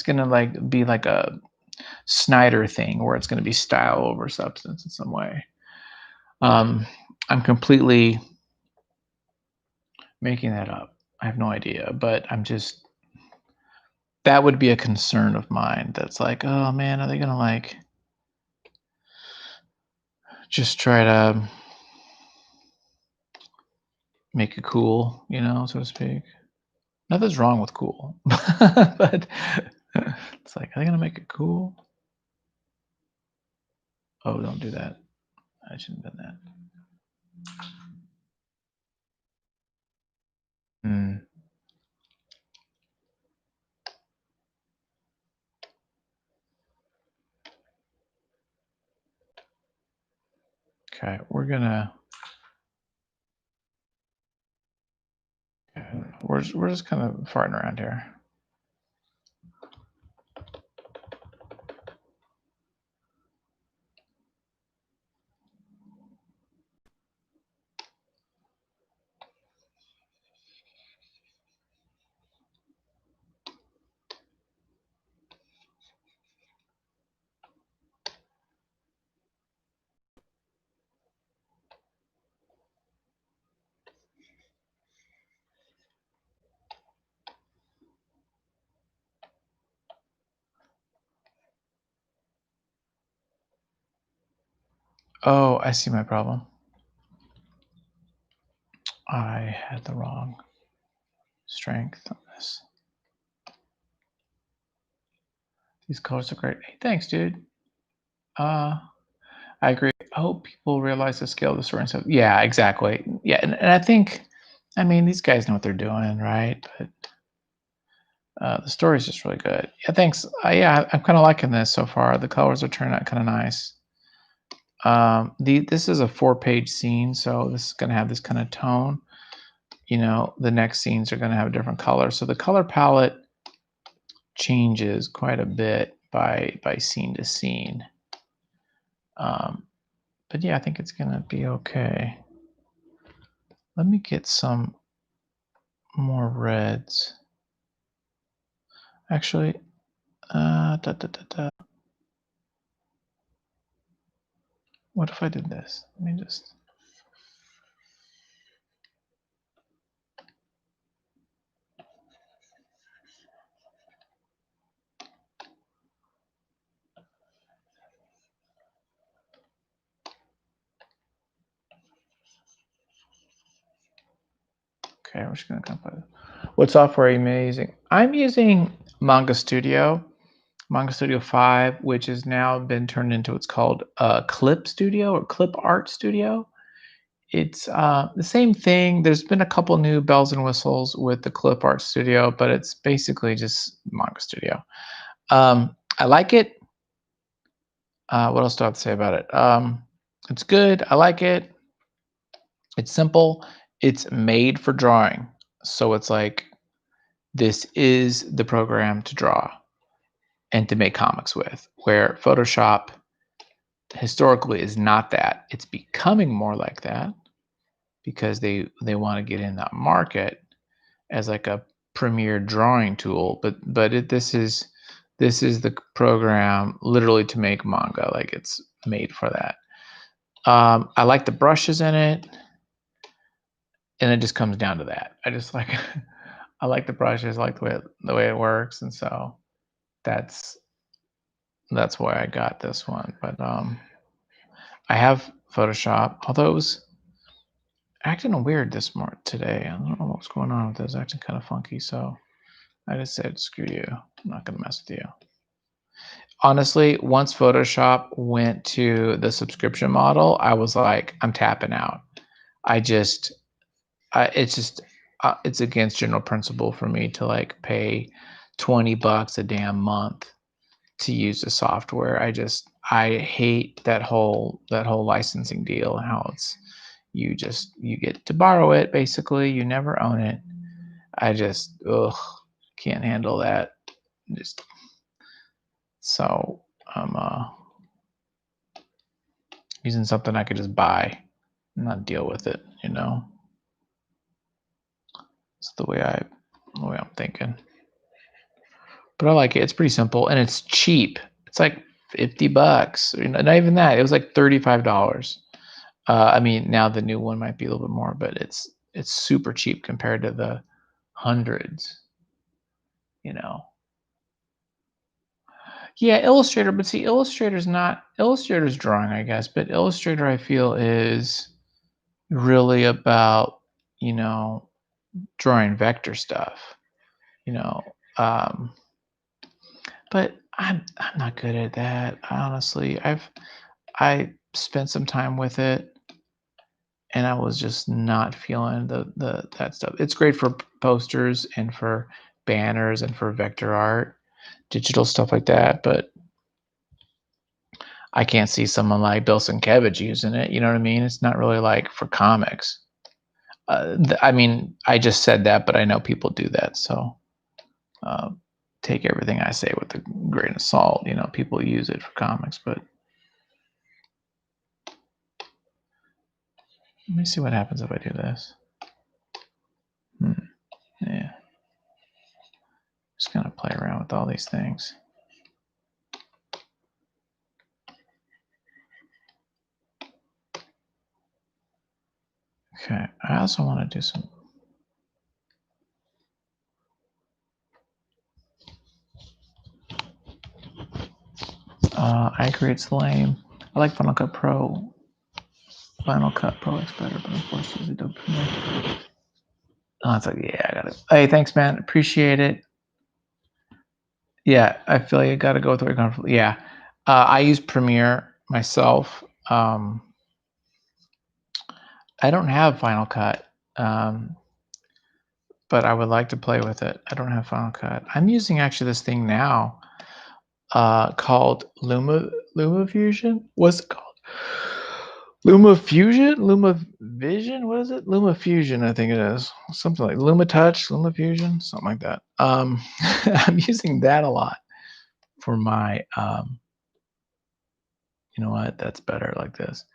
going to like be like a Snyder thing where it's going to be style over substance in some way. I'm completely making that up. I have no idea, but I'm just that would be a concern of mine. That's like, oh man, are they gonna like just try to make it cool, you know, so to speak? Nothing's wrong with cool, but it's like, are they gonna make it cool? Oh, don't do that. I shouldn't have done that. Okay, we're just kind of farting around here. Oh, I see my problem. I had the wrong strength on this. These colors are great. Hey, thanks, dude. I agree. I hope people realize the scale of the story and stuff. Yeah, exactly. Yeah, and I think, I mean, these guys know what they're doing, right? But the story is just really good. Yeah, thanks. Yeah, I'm kind of liking this so far. The colors are turning out kind of nice. This is a 4-page scene, so this is going to have this kind of tone. You know, the next scenes are going to have a different color. So the color palette changes quite a bit by scene to scene. Um, but yeah, I think it's gonna be okay. Let me get some more reds. Actually, what if I did this? Let me just. Okay, we're just gonna come up with. What software are you using? I'm using Manga Studio. Manga Studio 5, which has now been turned into what's called Clip Studio or Clip Art Studio. It's the same thing. There's been a couple new bells and whistles with the Clip Art Studio, but it's basically just Manga Studio. I like it. What else do I have to say about it? It's good. I like it. It's simple. It's made for drawing. So it's like this is the program to draw and to make comics with, where Photoshop historically is not that. It's becoming more like that because they want to get in that market as like a premier drawing tool. This is the program literally to make manga. Like it's made for that. I like the brushes in it, and it just comes down to that. I just like I like the brushes, I like the way it works, and so that's that's why I got this one. But I have Photoshop, although it was acting weird this morning today. I don't know what's going on with it. It's acting kind of funky, so I just said, screw you. I'm not gonna mess with you. Honestly, once Photoshop went to the subscription model, I was like, I'm tapping out. I just, it's just, it's against general principle for me to like pay $20 a damn month to use the software. I hate that whole licensing deal. How it's you get to borrow it basically. You never own it. I just can't handle that. Just so I'm using something I could just buy and not deal with it. It's the way I'm thinking. But I like it. It's pretty simple and it's cheap. It's like $50. Not even that. It was like $35. I mean, now the new one might be a little bit more, but it's super cheap compared to the hundreds. You know. Yeah, Illustrator, but see, Illustrator's drawing, I guess, but Illustrator I feel is really about, you know, drawing vector stuff, you know. Um, but I'm not good at that, honestly. I spent some time with it and I was just not feeling the that stuff. It's great for posters and for banners and for vector art, digital stuff like that, but I can't see someone like Bill Sienkiewicz using it. You know what I mean? It's not really like for comics. I mean, I just said that, but I know people do that. So uh, take everything I say with a grain of salt. People use it for comics, but let me see what happens if I do this. Yeah, just gonna play around with all these things. Okay, I also want to do some. I agree, it's lame. I like Final Cut Pro. Final Cut Pro is better, but unfortunately, don't. Oh, it's like, yeah, I got it. Hey, thanks, man. Appreciate it. Yeah, I feel you got to go with what you're comfortable. Yeah, I use Premiere myself. I don't have Final Cut, um, but I would like to play with it. I don't have Final Cut. I'm using actually this thing now called LumaFusion. What's it called? Luma Vision, what is it? Luma Fusion, I think it is. Something like Luma Touch, Luma Fusion, something like that. I'm using that a lot for my, you know what? That's better like this.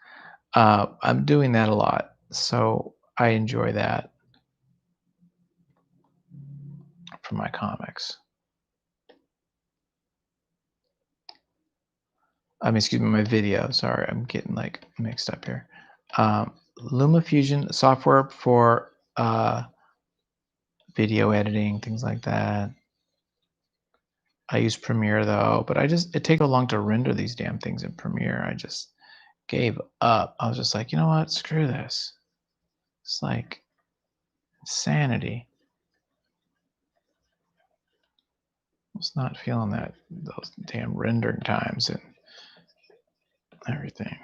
I'm doing that a lot, so I enjoy that for my comics. Excuse me, my video. Sorry, I'm getting like mixed up here. LumaFusion software for video editing, things like that. I use Premiere though, but it takes so long to render these damn things in Premiere. I just gave up. I was just like, you know what? Screw this. It's like insanity. I was not feeling those damn rendering times and everything.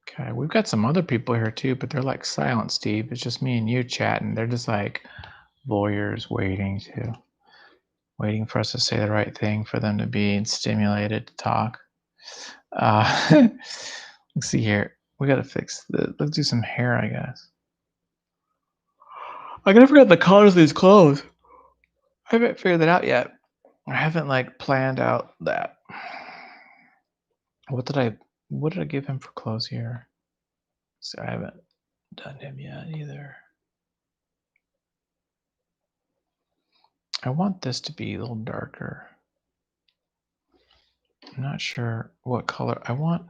Okay, we've got some other people here too, but they're like silent, Steve. It's just me and you chatting. They're just like voyeurs waiting for us to say the right thing for them to be stimulated to talk. Let's see here. We gotta fix let's do some hair, I guess. I gotta forget the colors of these clothes. I haven't figured that out yet. I haven't like planned out that. What did I give him for clothes here? So I haven't done him yet either. I want this to be a little darker. I'm not sure what color I want.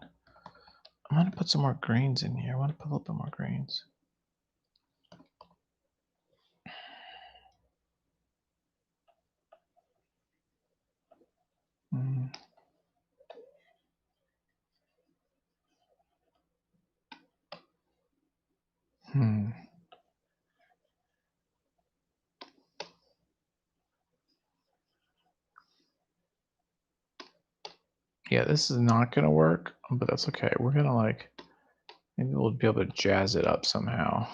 I want to put some more greens in here. I want to put a little bit more greens. Mm. Hmm. Yeah, this is not gonna work, but that's okay. We're gonna like, maybe we'll be able to jazz it up somehow.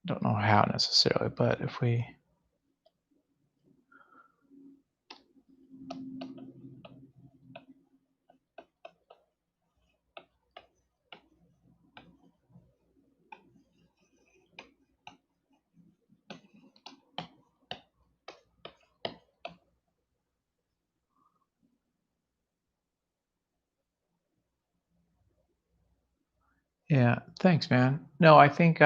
Don't know how necessarily, but if we, yeah, thanks, man. No, I think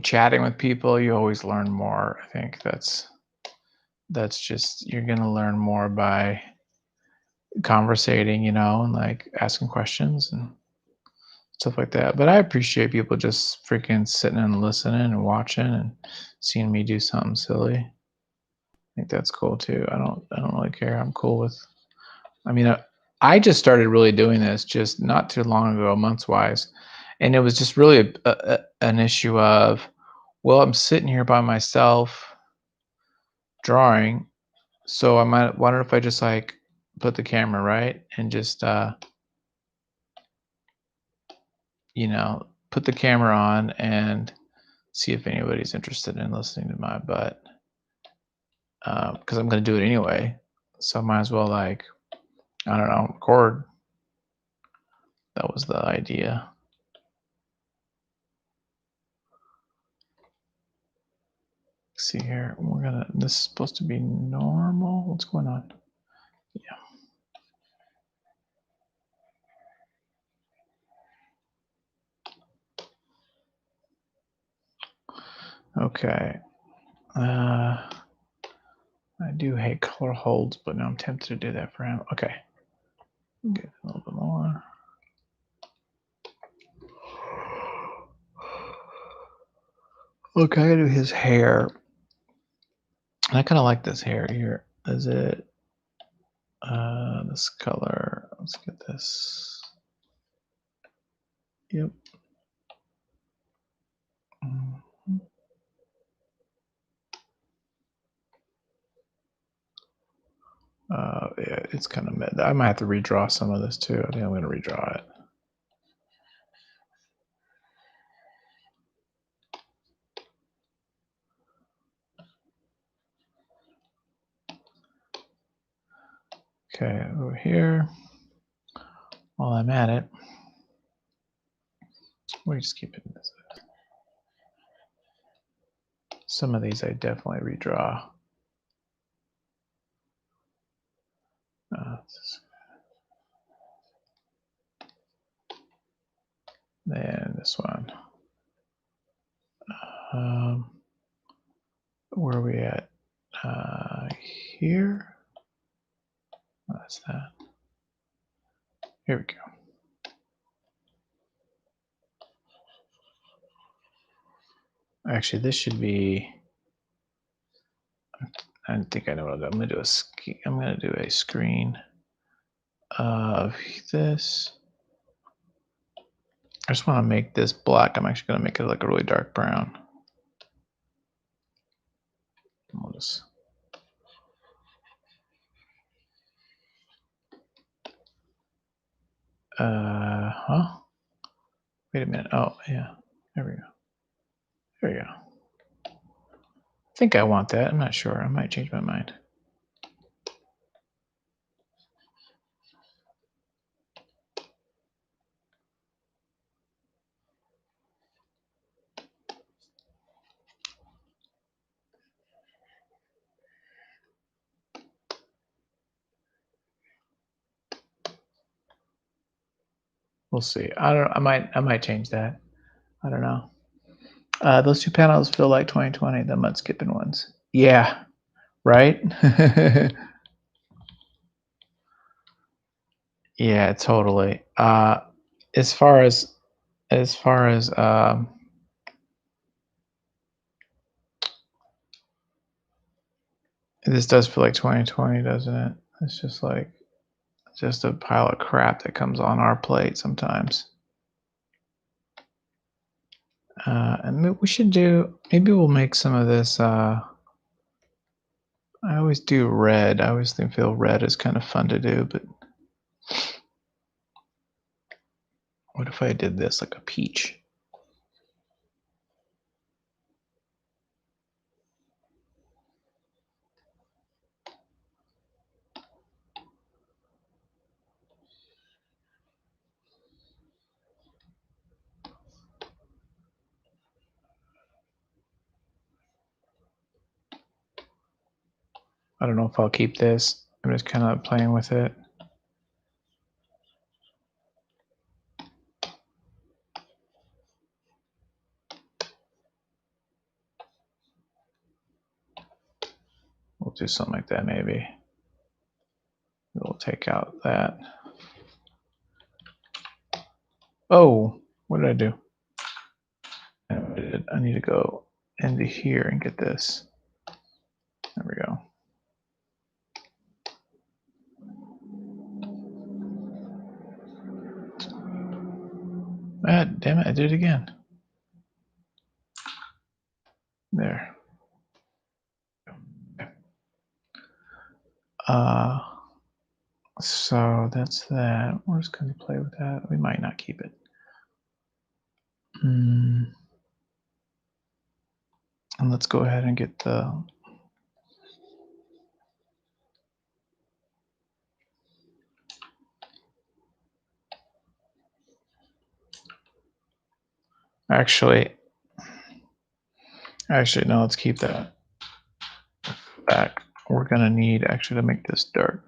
chatting with people, you always learn more. I think that's just, you're gonna learn more by conversating, and like asking questions and stuff like that. But I appreciate people just freaking sitting and listening and watching and seeing me do something silly. I think that's cool too. I don't really care. I'm cool with. I mean, I just started really doing this just not too long ago, months wise, and it was just really an issue of, well, I'm sitting here by myself drawing, so I might wonder if I just like put the camera right and just put the camera on and see if anybody's interested in listening to my butt, because I'm going to do it anyway. So I might as well, like, I don't know, record. That was the idea. Let's see here. This is supposed to be normal. What's going on? Yeah. Okay. I do hate color holds, but now I'm tempted to do that for him. Okay. Get a little bit more. Okay, I gotta do his hair. I kind of like this hair here. Is it this color? Let's get this. Yep. Mhm. Yeah, it's kind of mid. I might have to redraw some of this too. I think I'm going to redraw it. Okay, over here, while I'm at it, we just keep it in this. Some of these I definitely redraw. Then this one. Where are we at? Here. Oh, that's that. Here we go. Actually, this should be. I think I know what I'll do. I'm gonna do a screen of this. I just want to make this black. I'm actually gonna make it like a really dark brown. We'll just. Huh? Wait a minute. Oh yeah. There we go. There we go. I think I want that. I'm not sure. I might change my mind. We'll see. I don't. I might change that. I don't know. Those two panels feel like 2020, the mud skipping ones. Yeah. Right. Yeah. Totally. As far as this does feel like 2020, doesn't it? It's just a pile of crap that comes on our plate sometimes. And we should maybe we'll make some of this. I always do red. I always feel red is kind of fun to do, but what if I did this like a peach? I don't know if I'll keep this. I'm just kind of playing with it. We'll do something like that maybe. We'll take out that. Oh, what did I do? I need to go into here and get this. There we go. Ah, damn it, I did it again. There. So that's that. We're just going to play with that. We might not keep it. And let's go ahead and get the. Actually, no, let's keep that back. We're going to need actually to make this dark.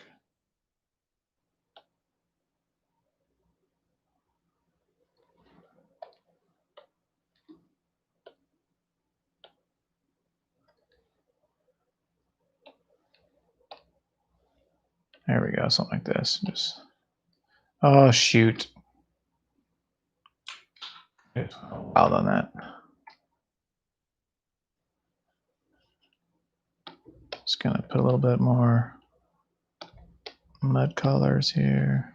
There we go, something like this. Just. Oh, shoot. Wild on that. Just gonna put a little bit more mud colors here.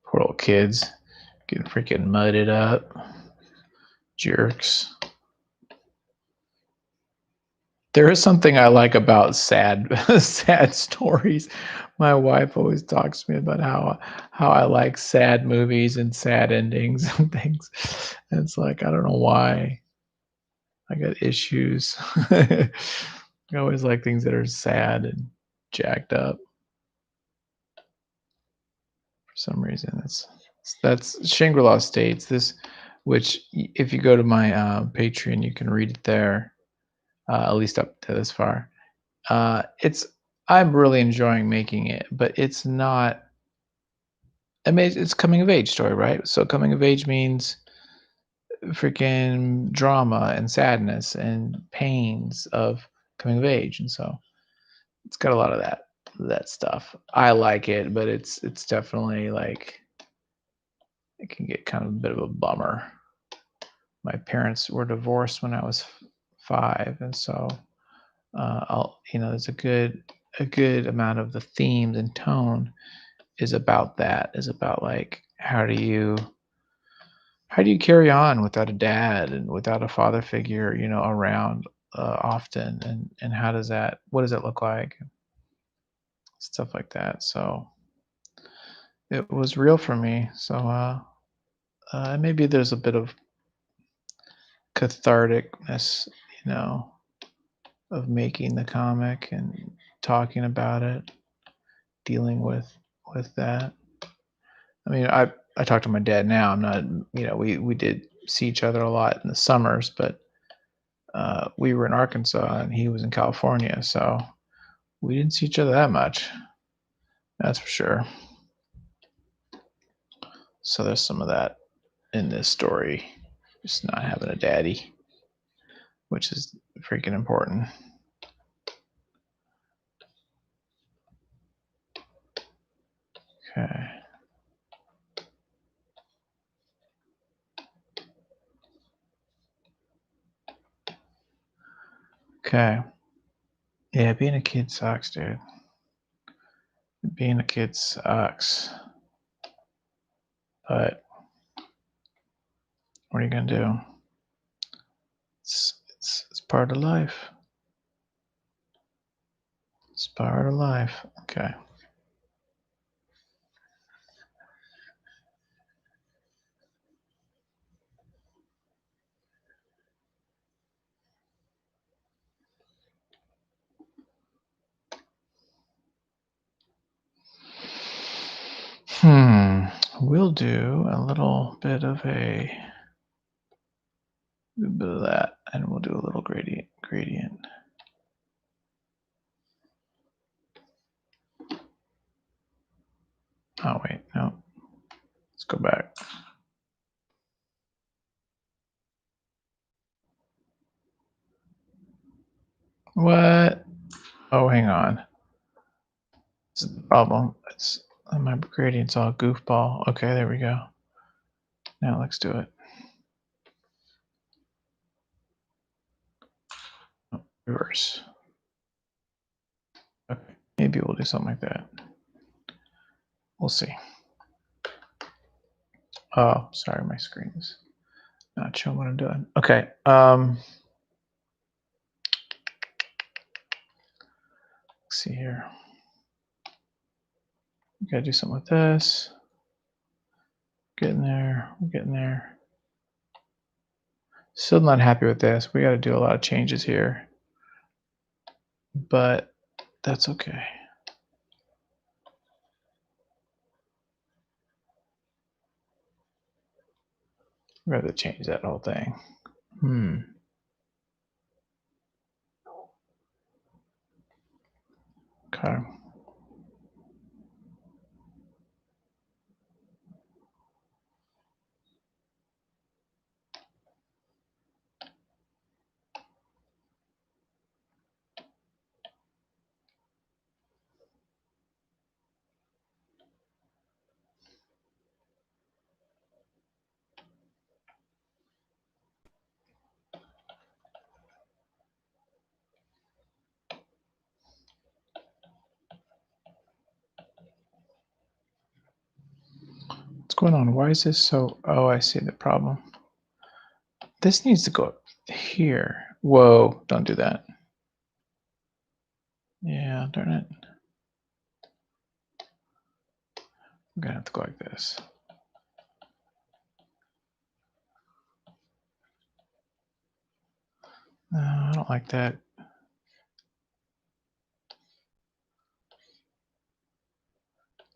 Poor little kids getting freaking mudded up. Jerks. There is something I like about sad sad stories. My wife always talks to me about how I like sad movies and sad endings and things. And it's like, I don't know why. I got issues. I always like things that are sad and jacked up for some reason. That's Shangri-La states this, which if you go to my Patreon, you can read it there, at least up to this far. It's I'm really enjoying making it, but it's not. I mean, it's coming of age story, right? So coming of age means freaking drama and sadness and pains of coming of age, and so it's got a lot of that stuff. I like it, but it's definitely like it can get kind of a bit of a bummer. My parents were divorced when I was 5, and so there's a good amount of the themes and tone is about that. Is about like how do you carry on without a dad and without a father figure, around often, and what does that look like, stuff like that. So it was real for me. So maybe there's a bit of catharticness, you know, of making the comic and talking about it, dealing with that. I mean, I talk to my dad now. I'm not, we did see each other a lot in the summers, but we were in Arkansas and he was in California, so we didn't see each other that much. That's for sure. So there's some of that in this story, just not having a daddy, which is freaking important. Okay. Okay. Yeah, being a kid sucks, dude. Being a kid sucks. But what are you gonna do? It's part of life. It's part of life. Okay. We'll do a bit of that, and we'll do a little gradient. Oh wait, no. Let's go back. What? Oh, hang on. This is the problem. It's my gradient's all goofball. Okay, there we go. Now let's do it. Oh, reverse. Okay, maybe we'll do something like that. We'll see. Oh, sorry, my screen is not showing what I'm doing. Okay. Let's see here. We gotta do something with this. Getting there. We're getting there. Still not happy with this. We got to do a lot of changes here, but that's okay. We have to change that whole thing. Okay. What's going on? Why is this so? Oh, I see the problem. This needs to go up here. Whoa, don't do that. Yeah, darn it. I'm gonna have to go like this. No, I don't like that.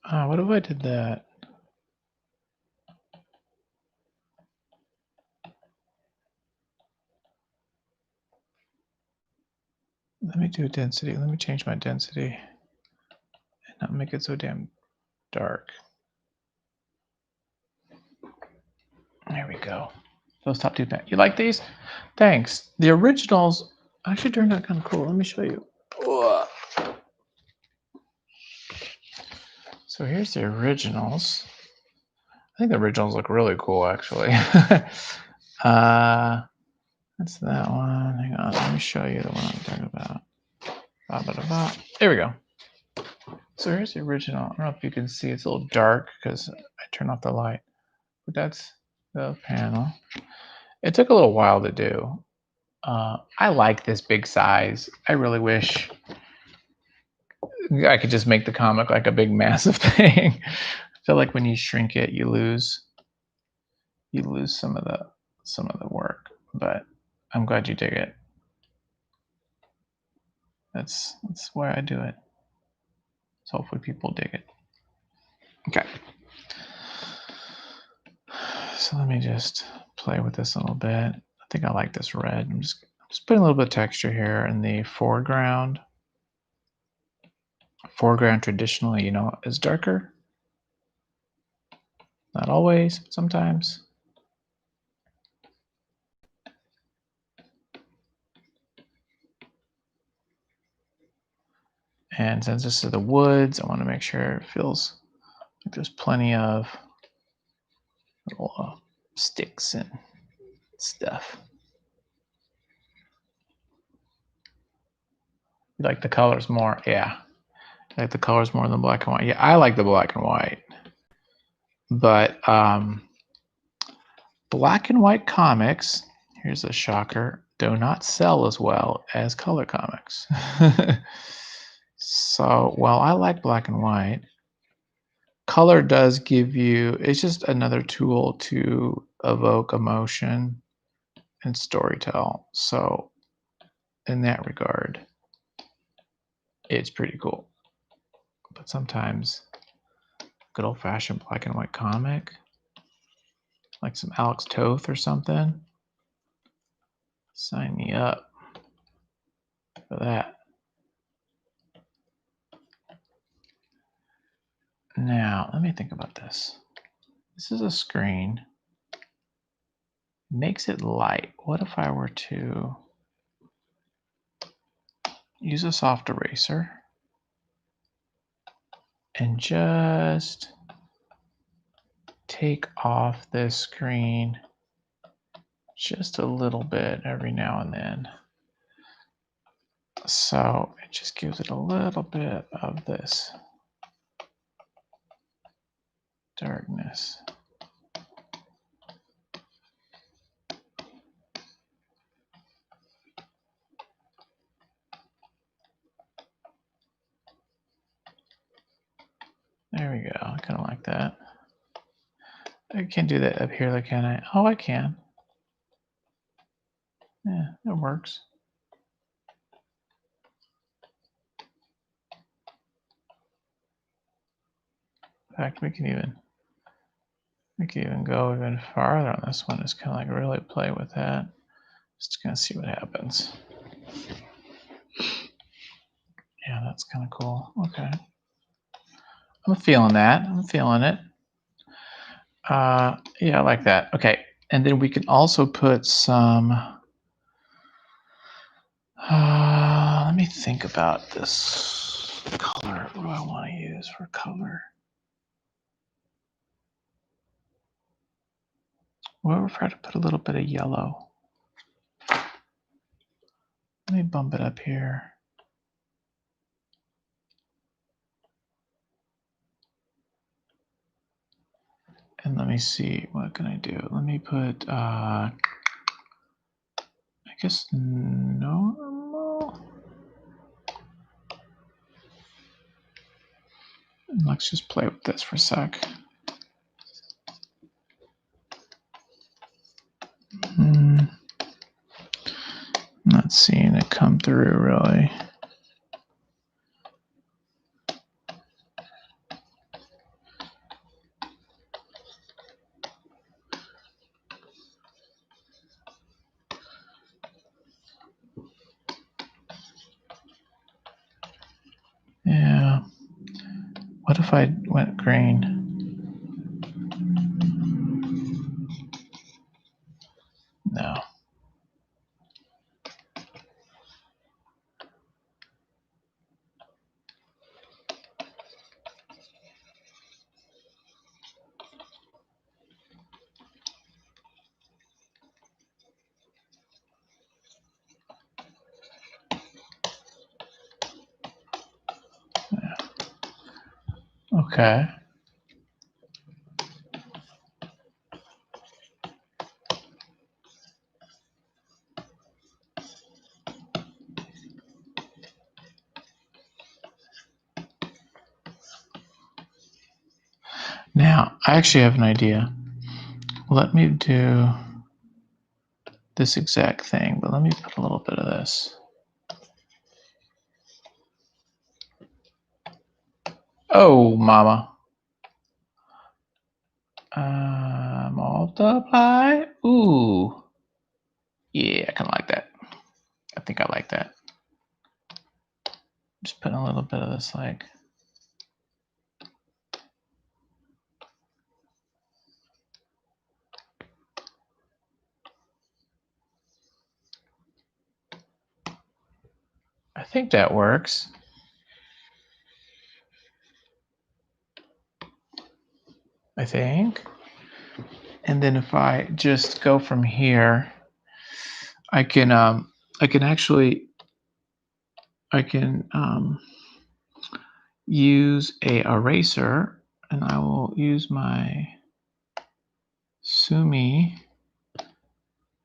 What if I did that? Let me do density. Let me change my density and not make it so damn dark. There we go. Those top two things. You like these? Thanks. The originals actually turned out kind of cool. Let me show you. Ugh. So here's the originals. I think the originals look really cool, actually. That's that one. Hang on, let me show you the one I'm talking about. There we go. So here's the original. I don't know if you can see, it's a little dark because I turned off the light. But that's the panel. It took a little while to do. I like this big size. I really wish I could just make the comic like a big massive thing. I feel like when you shrink it, you lose some of the work. But I'm glad you dig it. That's why I do it. So hopefully people dig it. Okay. So let me just play with this a little bit. I think I like this red. I'm just putting a little bit of texture here in the foreground. Foreground traditionally, you know, is darker. Not always, sometimes. And since this is the woods, I want to make sure it feels like there's plenty of little sticks and stuff. You like the colors more? Yeah. I like the colors more than black and white. Yeah, I like the black and white. But black and white comics, here's a shocker, do not sell as well as color comics. So while I like black and white, color does give you, it's just another tool to evoke emotion and storytell. So in that regard, it's pretty cool. But sometimes good old-fashioned black and white comic, like some Alex Toth or something, sign me up for that. Now, let me think about this. This is a screen. Makes it light. What if I were to use a soft eraser and just take off this screen just a little bit every now and then. So it just gives it a little bit of this darkness. There we go. I kind of like that. I can't do that up here, though, can I? Oh, I can. Yeah, it works. In fact, we can even go even farther on this one. Just kind of like really play with that. Just gonna see what happens. Yeah, that's kind of cool. Okay. I'm feeling that. I'm feeling it. Yeah, I like that. Okay. And then we can also put some, let me think about this color. What do I want to use for color? Well, we'll try to put a little bit of yellow. Let me bump it up here. And let me see, what can I do? Let me put, I guess normal. Let's just play with this for a sec. Not seeing it come through really. Yeah. What if I went green? No. Okay. Now, I actually have an idea. Let me do this exact thing, but let me put a little bit of this. Oh, mama. Multiply. Ooh. Yeah, I kind of like that. I think I like that. Just putting a little bit of this, like. I think that works. I think. And then if I just go from here, I can actually use a eraser, and I will use my Sumi.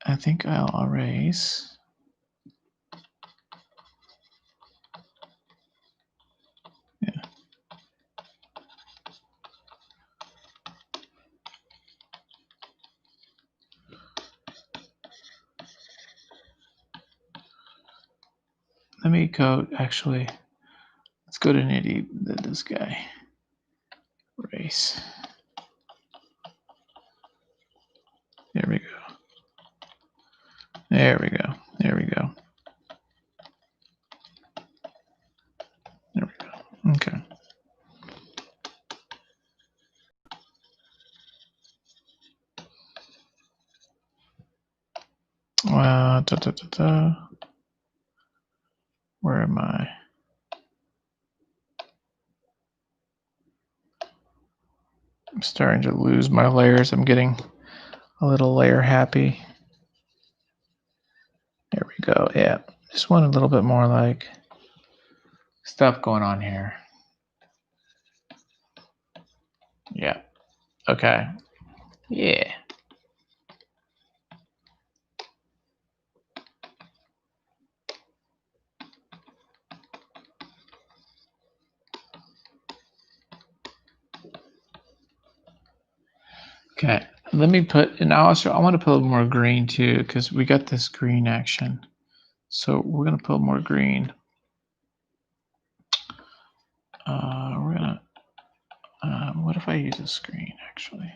I think I'll erase. Yeah. Let me go, actually, let's go to Nitty, this guy. Erase. There we go. There we go. There we go. There we go. Okay. Where am I? I'm starting to lose my layers. I'm getting a little layer happy. There we go. Yeah. Just want a little bit more like stuff going on here. Yeah. Okay. Yeah. Okay. Let me put, and also I want to put a little more green too, because we got this green action. So we're going to put more green. We're going to, what if I use a screen actually?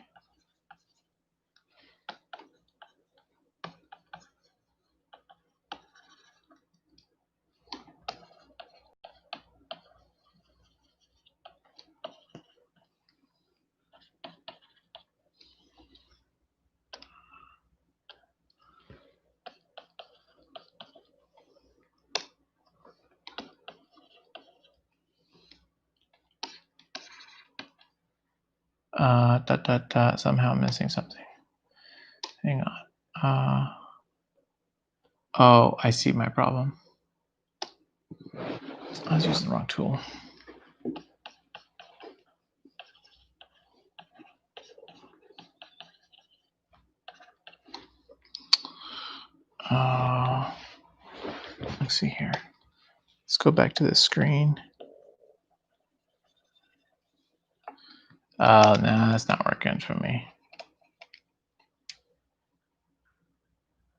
Somehow I'm missing something. Hang on. Oh, I see my problem. I was using the wrong tool. Let's see here. Let's go back to the screen. Oh, no, that's not working for me.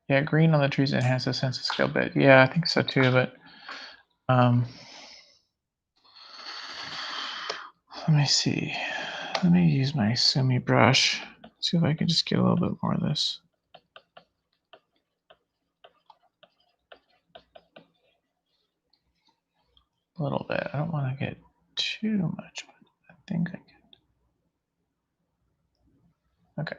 Yeah, green on the trees enhances the sense of scale bit. Yeah, I think so too, but let me see. Let me use my Sumi brush. See if I can just get a little bit more of this. A little bit. I don't want to get too much, but I think I can. Okay.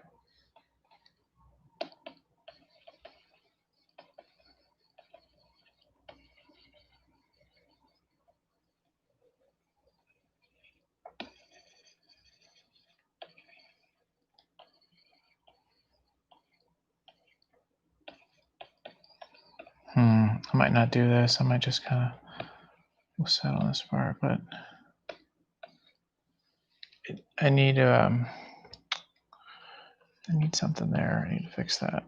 I might not do this. I might just kind of set on this part, but I need something there. I need to fix that.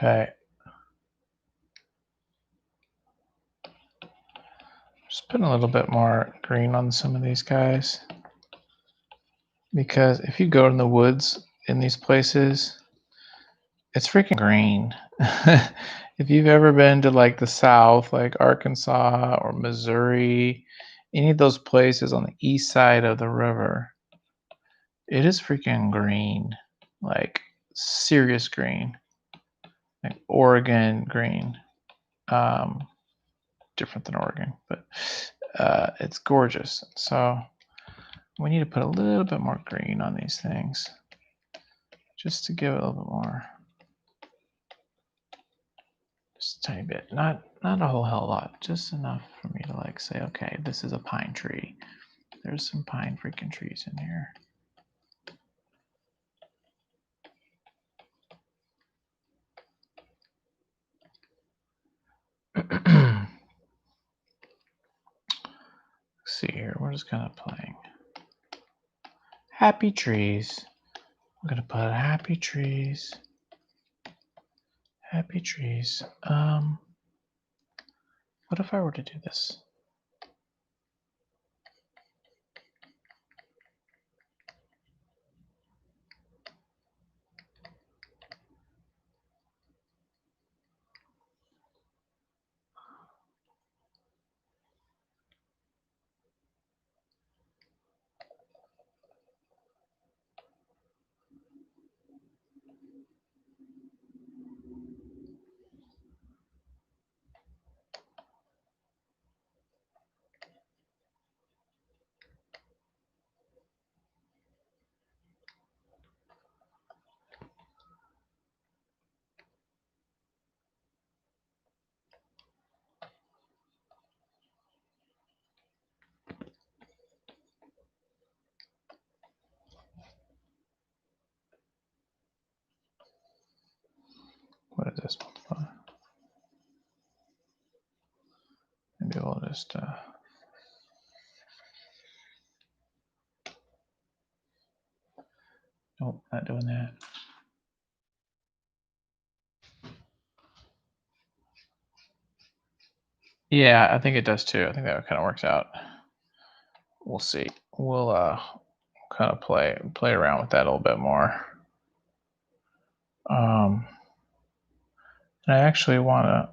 Okay. Just putting a little bit more green on some of these guys. Because if you go in the woods in these places, it's freaking green. If you've ever been to like the South, like Arkansas or Missouri, any of those places on the east side of the river, it is freaking green. Like serious green. Like Oregon green. Different than Oregon, but it's gorgeous. So we need to put a little bit more green on these things just to give it a little bit more. Just a tiny bit, not a whole hell lot, just enough for me to like say, okay, this is a pine tree. There's some pine freaking trees in here. Let's see here, we're just kind of playing. Happy trees. I'm gonna put happy trees. Happy trees. What if I were to do this? What is this one? Maybe we'll just nope, not doing that. Yeah, I think it does too. I think that kind of works out. We'll see. We'll kind of play around with that a little bit more. And I actually want to.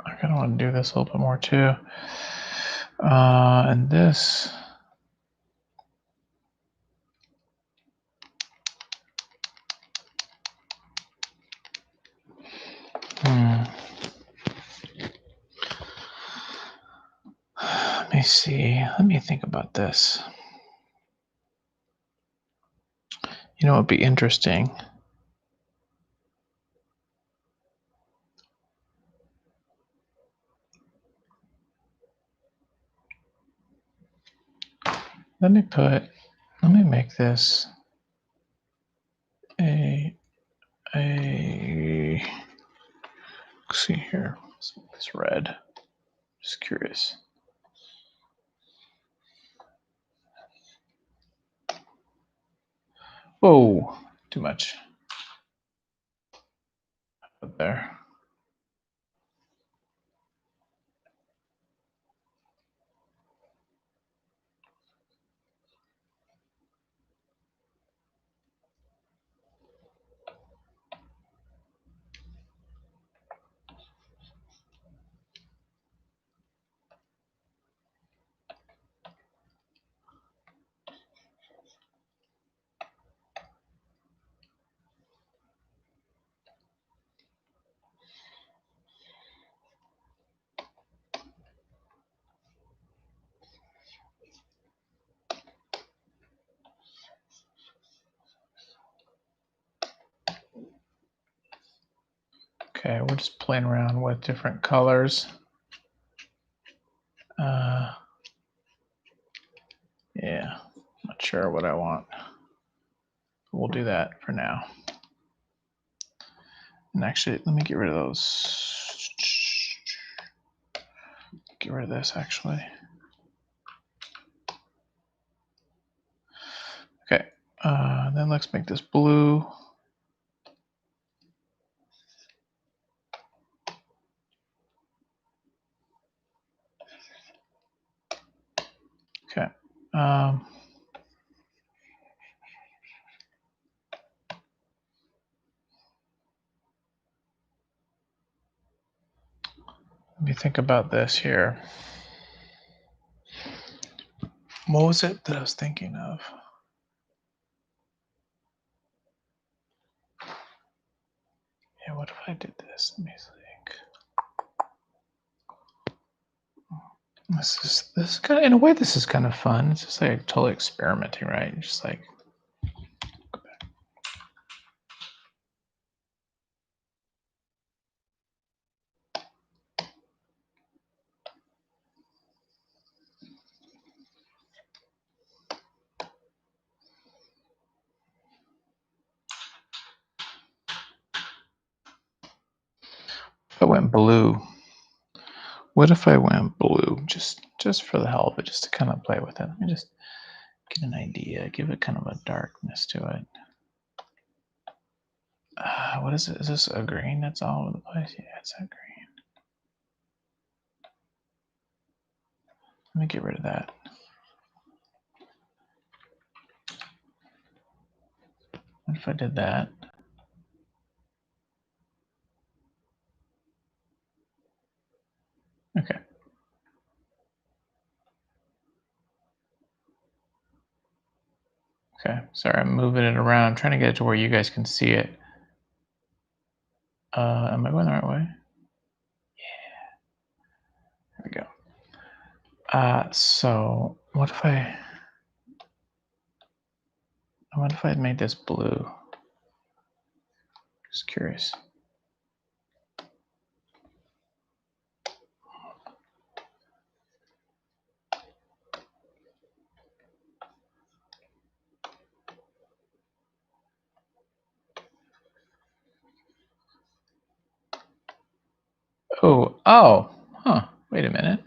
I kind of want to do this a little bit more too. And this. Let me see. Let me think about this. You know, it'd be interesting. Let me make this let's see here. Let's make this red. Just curious. Whoa, too much. Up there. Okay, we're just playing around with different colors. Yeah, not sure what I want. We'll do that for now. And actually, let me get rid of those. Get rid of this, actually. Okay, then let's make this blue. Okay. Let me think about this here. What was it that I was thinking of? Yeah, what if I did this? Let me think. This is kind of, in a way, this is kind of fun. It's just like totally experimenting, right? Just like. If I went blue. What if I went blue, just for the hell of it, just to kind of play with it? Let me just get an idea, give it kind of a darkness to it. What is it? Is this a green that's all over the place? Yeah, it's a green. Let me get rid of that. What if I did that? Okay. Okay, sorry, I'm moving it around. I'm trying to get it to where you guys can see it. Am I going the right way? Yeah. There we go. So what if I had made this blue? Just curious. Oh, huh. Wait a minute.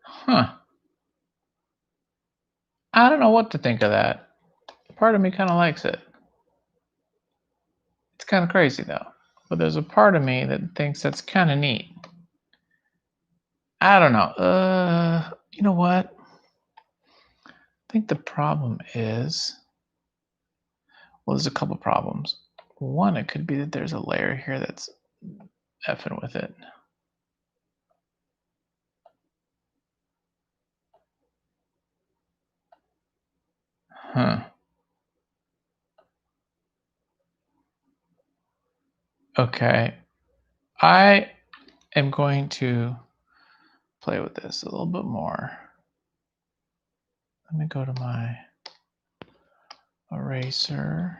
Huh. I don't know what to think of that. Part of me kind of likes it. It's kind of crazy though. But there's a part of me that thinks that's kind of neat. I don't know. You know what? I think the problem is Well, there's a couple problems. One, it could be that there's a layer here that's effing with it. Huh. Okay. I am going to play with this a little bit more. Let me go to my eraser.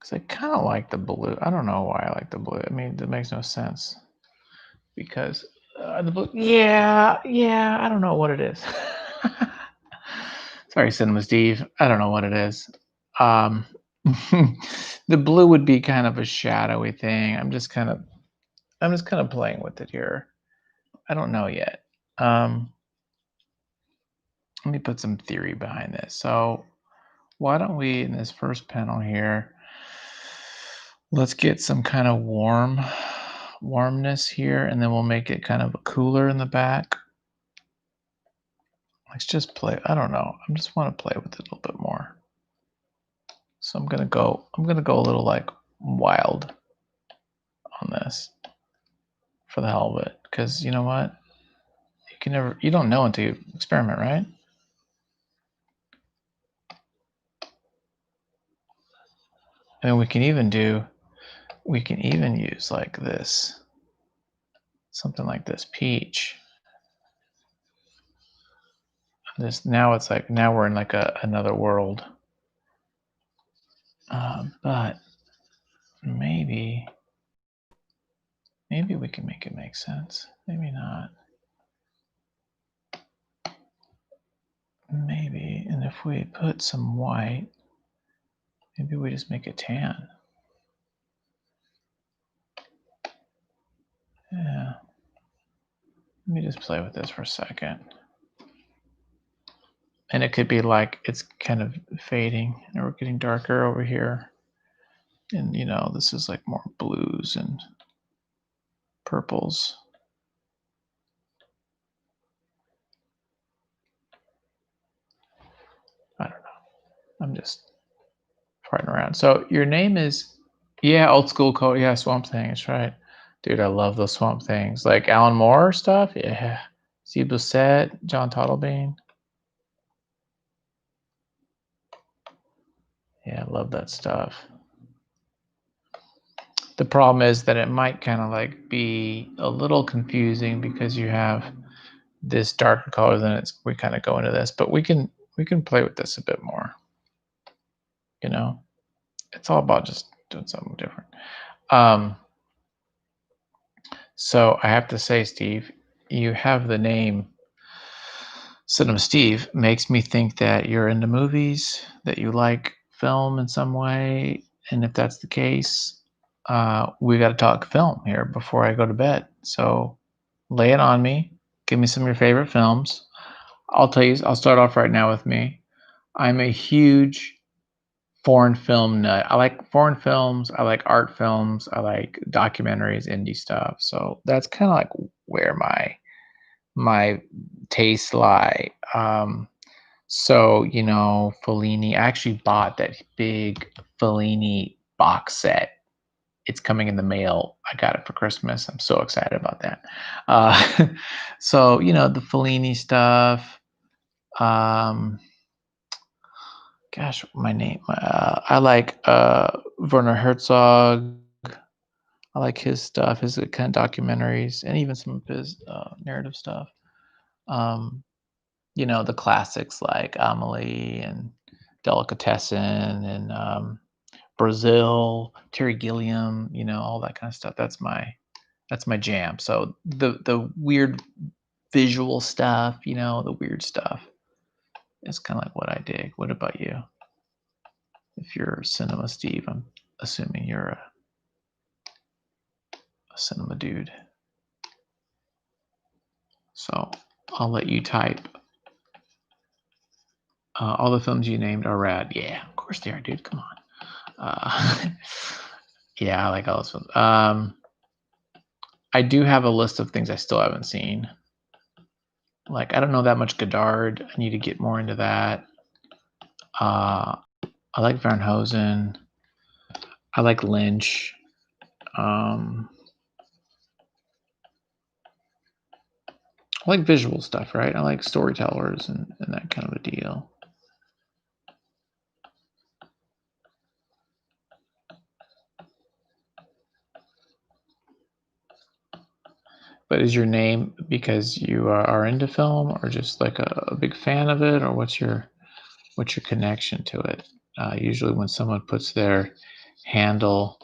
Because I kind of like the blue. I don't know why I like the blue. I mean, it makes no sense. Because the blue, yeah, I don't know what it is. Sorry, Cinema Steve. I don't know what it is. Um, the blue would be kind of a shadowy thing. I'm just kind of playing with it here. I don't know yet. Let me put some theory behind this. So why don't we, in this first panel here, let's get some kind of warmness here, and then we'll make it kind of cooler in the back. Let's just play. I don't know. I just want to play with it a little bit more. So I'm gonna go a little like wild on this for the hell of it. Because you know what? You don't know until you experiment, right? And we can even use like this, something like this peach. This now it's like now we're in like another world. But maybe we can make it make sense. Maybe not. Maybe, and if we put some white, maybe we just make it tan. Yeah. Let me just play with this for a second. And it could be like it's kind of fading and we're getting darker over here. And you know, this is like more blues and purples. I don't know. I'm just farting around. So your name is, yeah, old school code. Yeah, Swamp Thing. That's right. Dude, I love those Swamp Things. Like Alan Moore stuff. Yeah. Steve Buscett, John Tottlebean. Yeah, I love that stuff. The problem is that it might kind of like be a little confusing because you have this darker color, then we kind of go into this, but we can play with this a bit more. You know, it's all about just doing something different. So I have to say, Steve, you have the name Cinema Steve makes me think that you're into movies, that you like film in some way, and if that's the case, we got to talk film here before I go to bed. So lay it on me. Give me some of your favorite films. I'll tell you. I'll start off right now with me. I'm a huge foreign film nut. I like foreign films. I like art films. I like documentaries, indie stuff. So that's kind of like where my tastes lie. So you know, Fellini. I actually bought that big Fellini box set. It's coming in the mail. I got it for Christmas. I'm so excited about that. Uh, so you know, the Fellini stuff. Um, Gosh, my name. I like Werner Herzog. I like his stuff, his kind of documentaries, and even some of his narrative stuff. Um, you know, the classics like Amelie and Delicatessen and Brazil, Terry Gilliam. You know, all that kind of stuff. That's my jam. So the weird visual stuff, you know, the weird stuff is kind of like what I dig. What about you? If you're Cinema Steve, I'm assuming you're a cinema dude. So I'll let you type. All the films you named are rad. Yeah, of course they are, dude. Come on. Yeah, I like all those films. I do have a list of things I still haven't seen. Like I don't know that much Godard. I need to get more into that. Uh, I like Van Hosen. I like Lynch. Um, I like visual stuff, right? I like storytellers and that kind of a deal. But is your name because you are into film, or just like a big fan of it, or what's your connection to it? Usually, when someone puts their handle,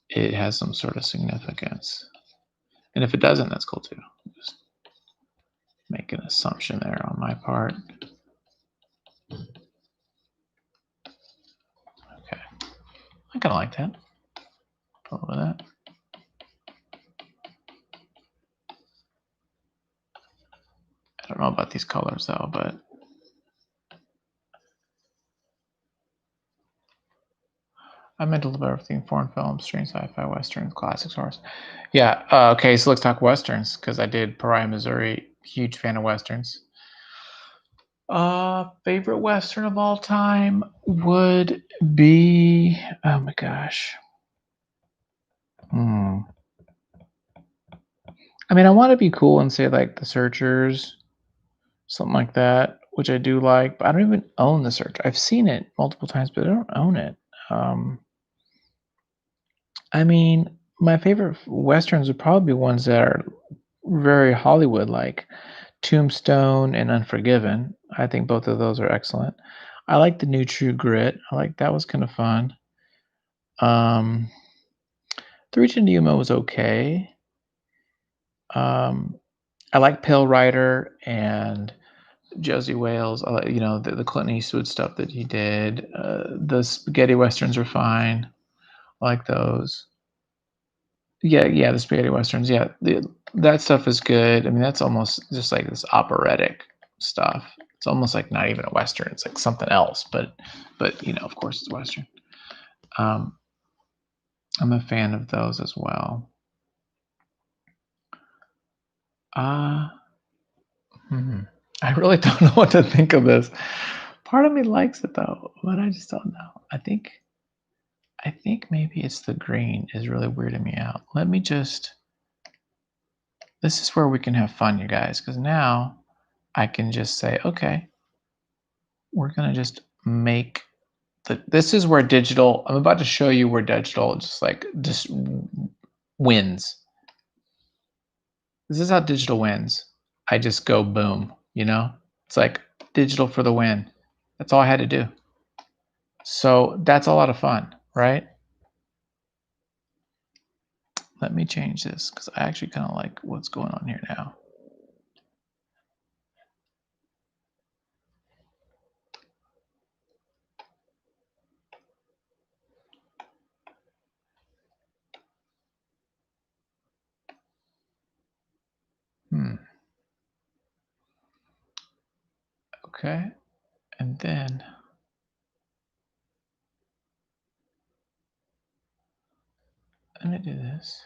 it has some sort of significance. And if it doesn't, that's cool too. Just make an assumption there on my part. Okay, I kind of like that. A little bit of that. I don't know about these colors though, but I'm into a little bit of everything: foreign films, strange sci-fi, westerns, classics, horrors. Yeah. Okay, so let's talk westerns because I did Pariah, Missouri. Huge fan of westerns. Favorite western of all time would be, oh my gosh. Hmm. I mean, I want to be cool and say like The Searchers, something like that, which I do like, but I don't even own The Search. I've seen it multiple times, but I don't own it. Um, I mean, my favorite westerns would probably be ones that are very Hollywood, like Tombstone and Unforgiven. I think both of those are excellent. I like the new True Grit. I like that was kind of fun. Um, Three Chin Yuma was okay. Um, I like Pale Rider and Josie Wales. I like, the Clint Eastwood stuff that he did. The spaghetti westerns are fine. I like those. Yeah, yeah, the spaghetti westerns. Yeah, that stuff is good. I mean, that's almost just like this operatic stuff. It's almost like not even a western. It's like something else. But of course, it's western. Um, I'm a fan of those as well. Uh, hmm. I really don't know what to think of this. Part of me likes it though, but I just don't know. I think maybe it's the green is really weirding me out. Let me just. This is where we can have fun, you guys, because now I can just say, okay, we're gonna just make this is where digital. I'm about to show you where digital just wins. This is how digital wins. I just go boom. It's like digital for the win. That's all I had to do. So that's a lot of fun, right? Let me change this because I actually kind of like what's going on here now. Hmm. Okay. And then let me do this.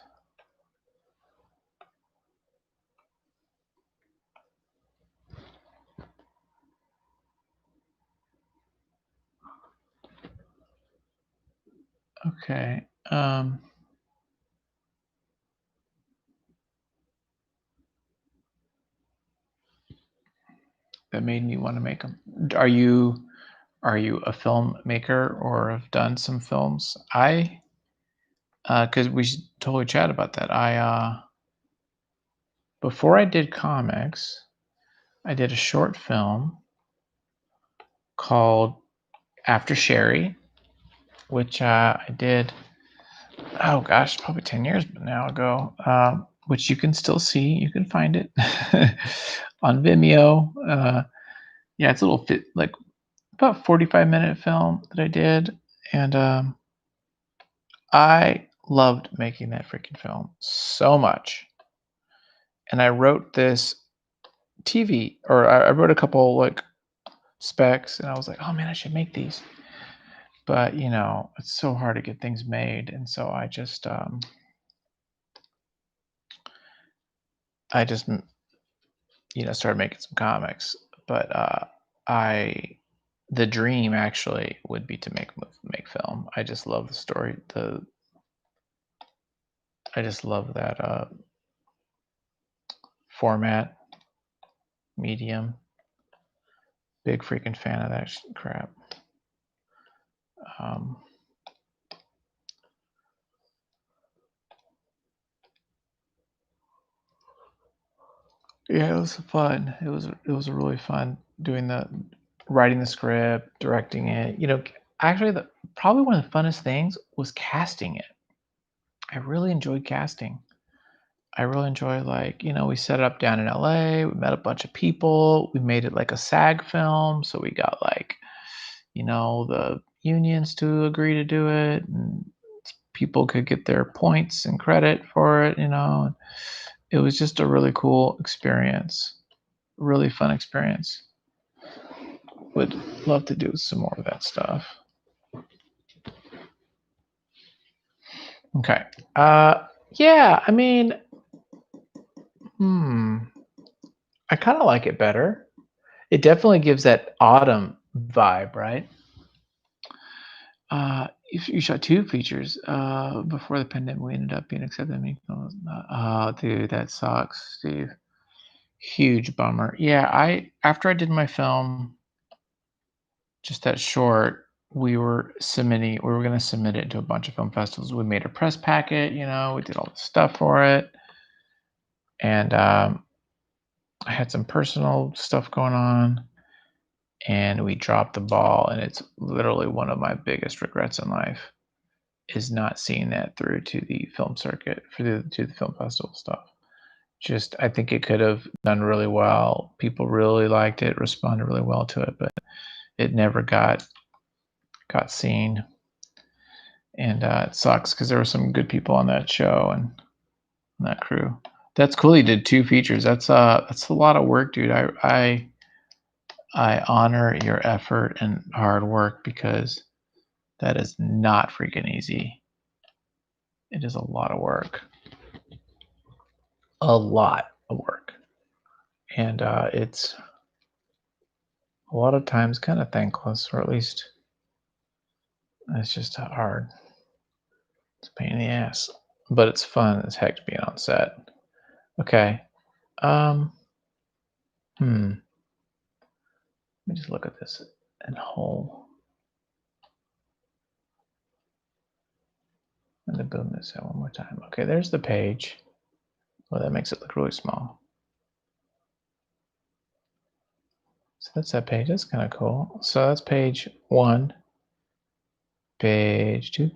Okay. That made me want to make them. Are you a filmmaker or have done some films? Because we should totally chat about that. Before I did comics, I did a short film called After Sherry, which I did. Oh gosh, probably 10 years now ago. Which you can still see. You can find it on Vimeo. Yeah, it's a little fit like about 45-minute film that I did, and I loved making that freaking film so much. And I wrote this TV, or I wrote a couple like specs, and I was like, oh man, I should make these. But it's so hard to get things made, and so I just started making some comics. But I the dream actually would be to make film. I just love the story. I just love that format, medium. Big freaking fan of that crap. Um, yeah, it was fun. It was really fun doing writing the script, directing it. Actually, the probably one of the funnest things was casting it. I really enjoyed casting. I really enjoy, like, we set it up down in LA, we met a bunch of people, we made it like a SAG film, so we got, like, the unions to agree to do it, and people could get their points and credit for it. It was just a really cool experience, really fun experience. Would love to do some more of that stuff. Okay. Yeah, I mean, I kind of like it better. It definitely gives that autumn vibe, right? If you shot two features before the pandemic, we ended up being accepted. Oh, dude, that sucks, Steve. Huge bummer. Yeah, I after I did my film, just that short, we were gonna submit it to a bunch of film festivals. We made a press packet, we did all the stuff for it, and I had some personal stuff going on, and we dropped the ball. And it's literally one of my biggest regrets in life is not seeing that through to the film circuit to the film festival stuff. Just I think it could have done really well. People really liked it, responded really well to it, but it never got seen. And it sucks because there were some good people on that show and that crew. That's cool. You did two features. That's a lot of work, dude. I honor your effort and hard work because that is not freaking easy. It is a lot of work. A lot of work. And it's a lot of times kind of thankless, or at least it's just hard. It's a pain in the ass. But it's fun as heck being on set. Okay. Um, let me just look at this in whole. And then boom this out one more time. Okay, there's the page. Well, that makes it look really small. So that's that page. That's kind of cool. So that's page 1, page 2.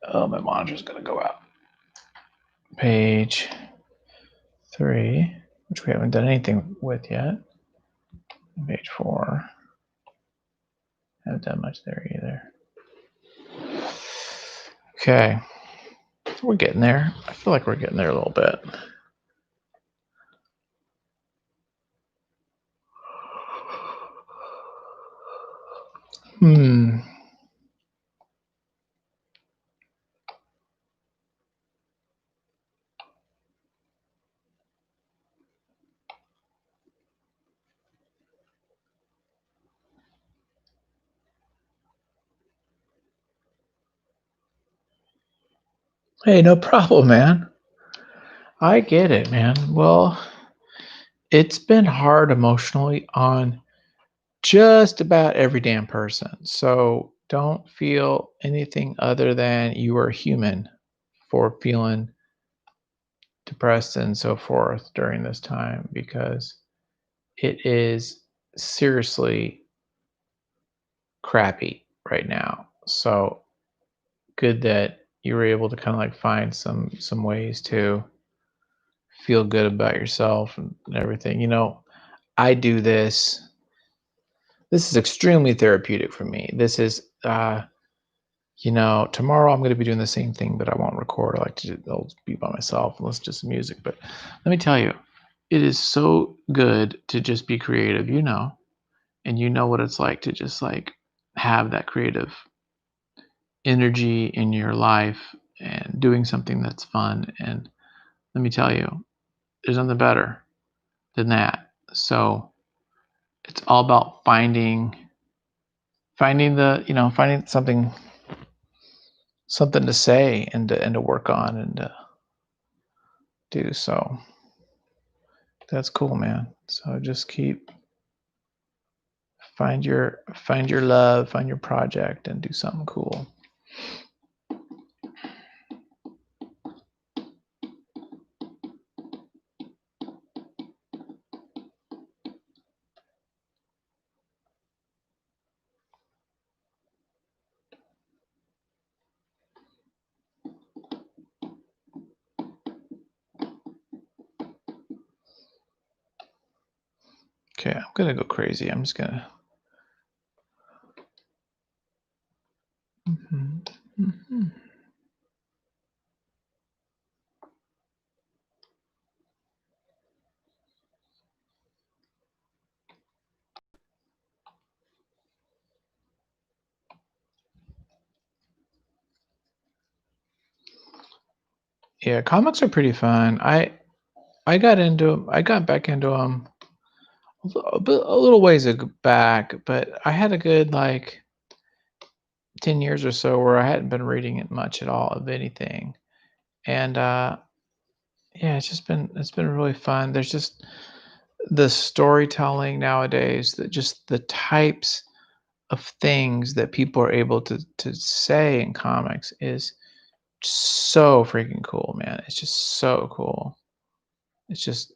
Oh, my monitor's gonna go out. Page 3, which we haven't done anything with yet. Page 4. Haven't done much there either. Okay, we're getting there. I feel like we're getting there a little bit. Hey, no problem, man. I get it, man. Well, it's been hard emotionally on just about every damn person. So don't feel anything other than you are human for feeling depressed and so forth during this time, because it is seriously crappy right now. So good that you were able to kind of like find some ways to feel good about yourself and everything. I do this. This is extremely therapeutic for me. This is tomorrow I'm going to be doing the same thing, but I won't record. I like to I'll be by myself and listen to some music. But let me tell you, it is so good to just be creative, and you know what it's like to just like have that creative energy in your life and doing something that's fun. And let me tell you, there's nothing better than that. So it's all about finding the finding something to say and to work on and to do. So that's cool, man. So just keep find your love, find your project, and do something cool. Okay, I'm gonna go crazy. I'm just gonna. Mhm, mhm. Yeah, comics are pretty fun. I got back into them a little ways back, but I had a good like 10 years or so where I hadn't been reading it much at all of anything, and yeah, it's been really fun. There's just the storytelling nowadays, that just the types of things that people are able to say in comics is so freaking cool, man. It's just so cool. It's just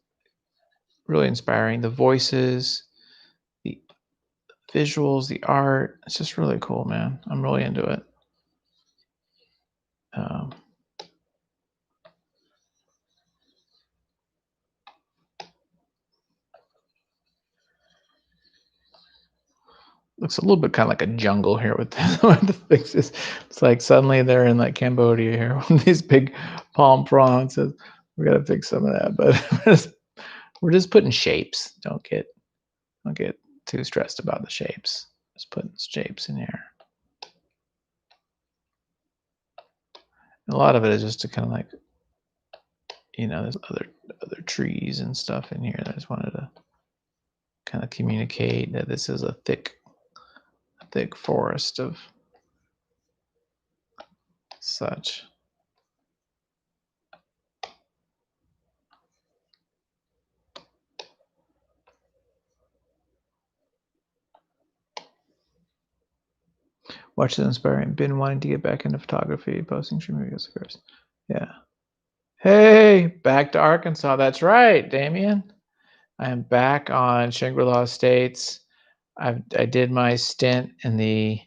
really inspiring. The voices, the visuals, the art. It's just really cool, man. I'm really into it. Um, looks a little bit kind of like a jungle here with with the fixes. It's like suddenly they're in like Cambodia here with these big palm fronds. So we got to fix some of that, but we're just putting shapes. Don't get too stressed about the shapes. Just putting shapes in here. A lot of it is just to kind of like, there's other trees and stuff in here that I just wanted to kind of communicate that this is a thick forest of such. Watch is inspiring. Been wanting to get back into photography, posting stream videos, of course. Yeah. Hey, back to Arkansas. That's right, Damien. I am back on Shangri-La Estates. I did my stint in the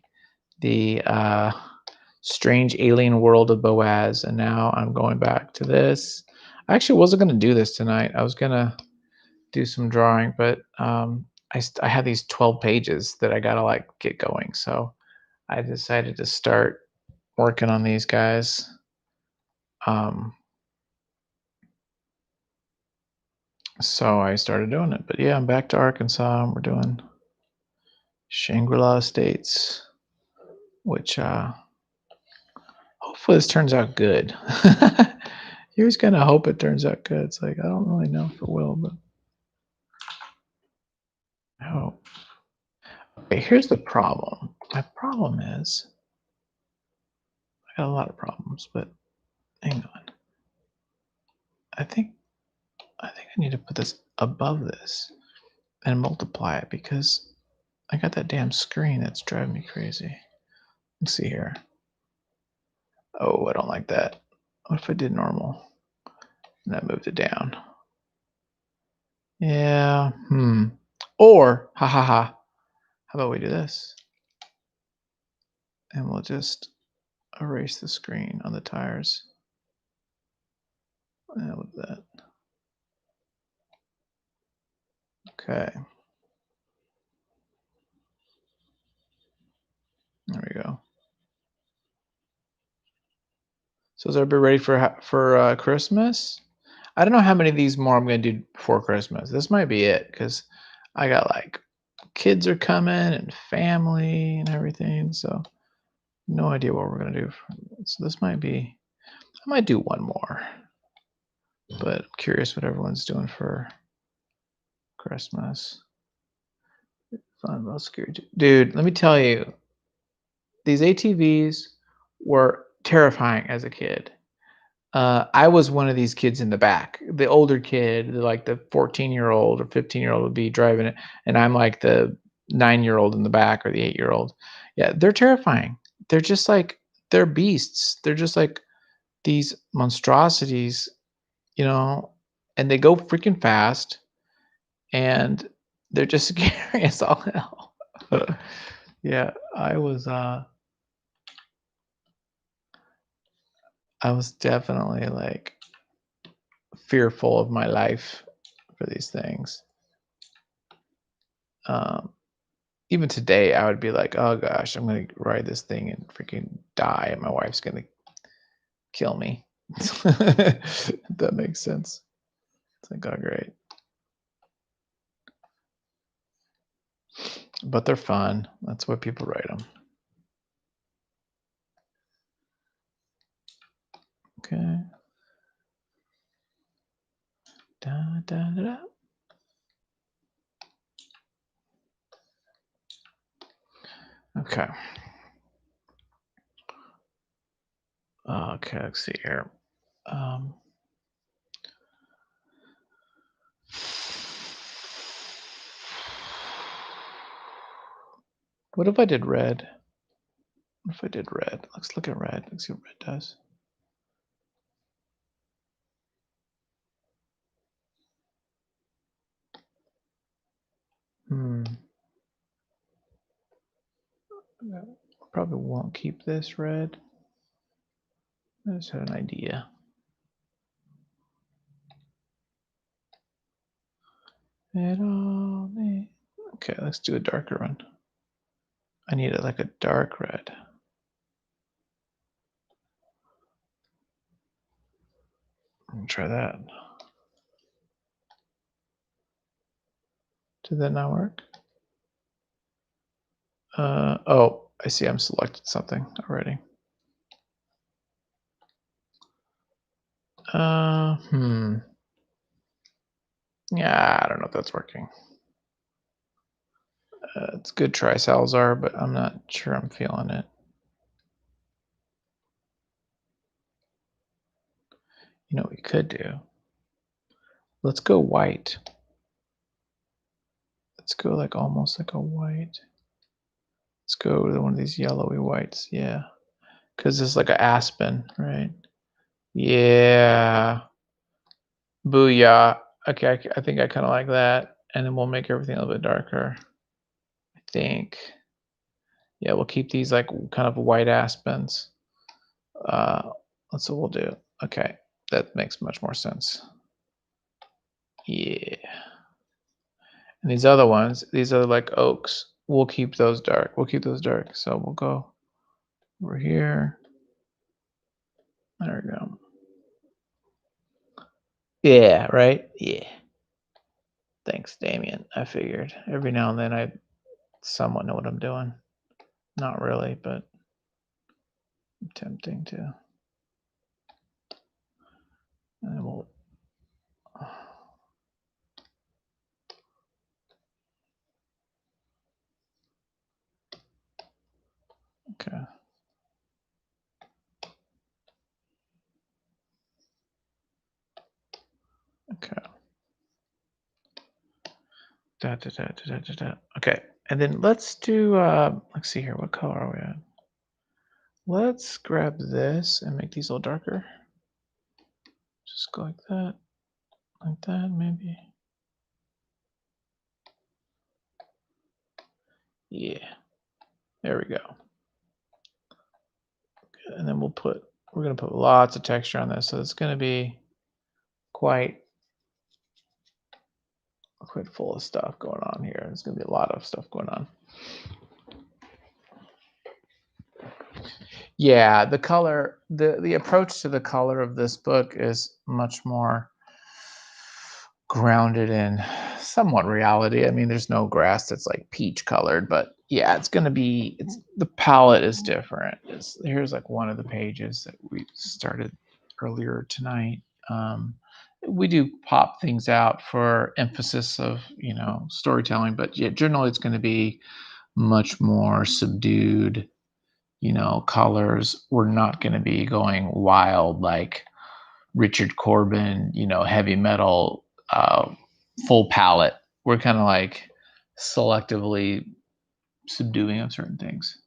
strange alien world of Boaz, and now I'm going back to this. I actually wasn't going to do this tonight. I was going to do some drawing, but I had these 12 pages that I got to like get going. So I decided to start working on these guys. Um, so I started doing it. But yeah, I'm back to Arkansas, and we're doing Shangri-La Estates, which hopefully this turns out good. You always kind of hope it turns out good. It's like I don't really know if it will, but I hope. Okay, here's the problem. My problem is I got a lot of problems, but hang on. I think I need to put this above this and multiply it because I got that damn screen that's driving me crazy. Let's see here. Oh, I don't like that. What if I did normal and I moved it down? Yeah. Or ha ha ha. How about we do this? And we'll just erase the screen on the tires. With that. Okay. There we go. So is everybody ready for Christmas? I don't know how many of these more I'm going to do before Christmas. This might be it because I got like kids are coming and family and everything. So no idea what we're going to do. So this might be, I might do one more, but I'm curious what everyone's doing for Christmas. Fun, most scary. Dude, let me tell you, these ATVs were terrifying as a kid. I was one of these kids in the back. The older kid, like the 14-year-old or 15-year-old would be driving it, and I'm like the 9-year-old in the back or the 8-year-old. Yeah, they're terrifying. They're just like they're beasts. They're just like these monstrosities, you know, and they go freaking fast and they're just scary as all hell. Yeah, I was definitely like fearful of my life for these things. Um, Even today, I would be like, "Oh gosh, I'm gonna ride this thing and freaking die, and my wife's gonna kill me." If that makes sense. It's like, "Oh, great." But they're fun. That's why people write them. Okay. Da, da, da, da. Okay. Okay, let's see here. Um, what if I did red? What if I did red? Let's look at red. Let's see what red does. Hmm. Probably won't keep this red. I just had an idea. Okay, let's do a darker one. I need it like a dark red. Let me try that. Did that not work? Oh, I see. I'm selected something already. Hmm. Yeah, I don't know if that's working. It's good try, Salazar, but I'm not sure I'm feeling it. You know what we could do? Let's go white. Let's go like almost like a white. Let's go to one of these yellowy whites. Yeah. Because it's like an aspen, right? Yeah. Booyah. Okay, I think I kind of like that. And then we'll make everything a little bit darker. I think. Yeah, we'll keep these like kind of white aspens. That's what we'll do. Okay, that makes much more sense. Yeah. And these other ones, these are like oaks. We'll keep those dark. We'll keep those dark. So we'll go over here. There we go. Yeah, right? Yeah. Thanks, Damien. I figured every now and then I somewhat know what I'm doing. Not really, but I'm tempting to. And we'll. Okay. Okay. Da, da, da, da, da, da. Okay. And then let's do, let's see here. What color are we at? Let's grab this and make these a little darker. Just go like that, maybe. Yeah. There we go. And then we're going to put lots of texture on this. So it's going to be quite full of stuff going on here. There's going to be a lot of stuff going on. Yeah, the color, the approach to the color of this book is much more grounded in somewhat reality. I mean, there's no grass that's like peach colored, but yeah, it's the palette is different. Here's like one of the pages that we started earlier tonight. Um, We do pop things out for emphasis of, storytelling, but yeah, generally it's going to be much more subdued, colors. We're not going to be going wild like Richard Corbin, heavy metal, full palette. We're kind of like selectively subduing of certain things.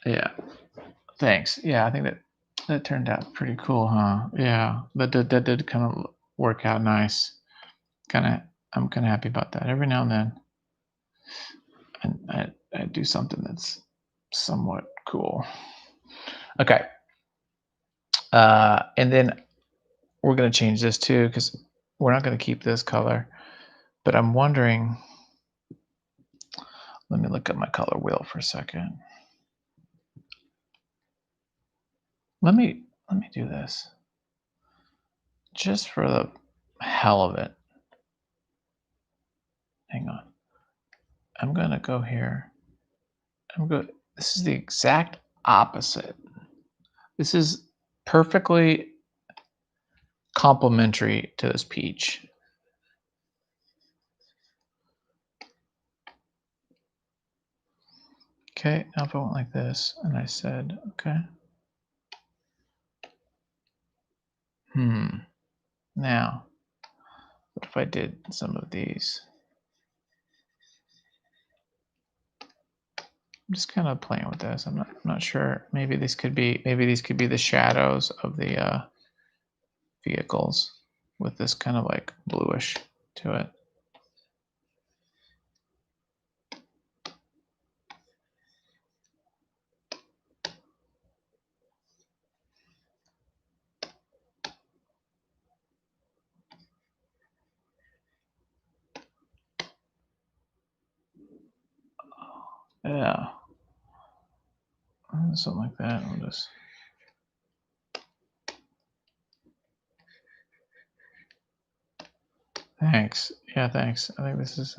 Yeah. Thanks. Yeah, I think that turned out pretty cool, huh? Yeah, that did kind of work out nice. Kind of, I'm kind of happy about that. Every now and then, I do something that's somewhat cool. Okay, and then we're gonna change this too because we're not gonna keep this color. But I'm wondering. Let me look at my color wheel for a second. Let me do this just for the hell of it. Hang on. I'm gonna go here. I'm good. This is the exact opposite. This is perfectly complementary to this peach. Okay, now if I went like this and I said, okay, now what if I did some of these? I'm just kind of playing with this. I'm not sure. Maybe these could be the shadows of the vehicles with this kind of like bluish to it. Yeah, something like that. I'll just. Thanks. Yeah, thanks. I think this is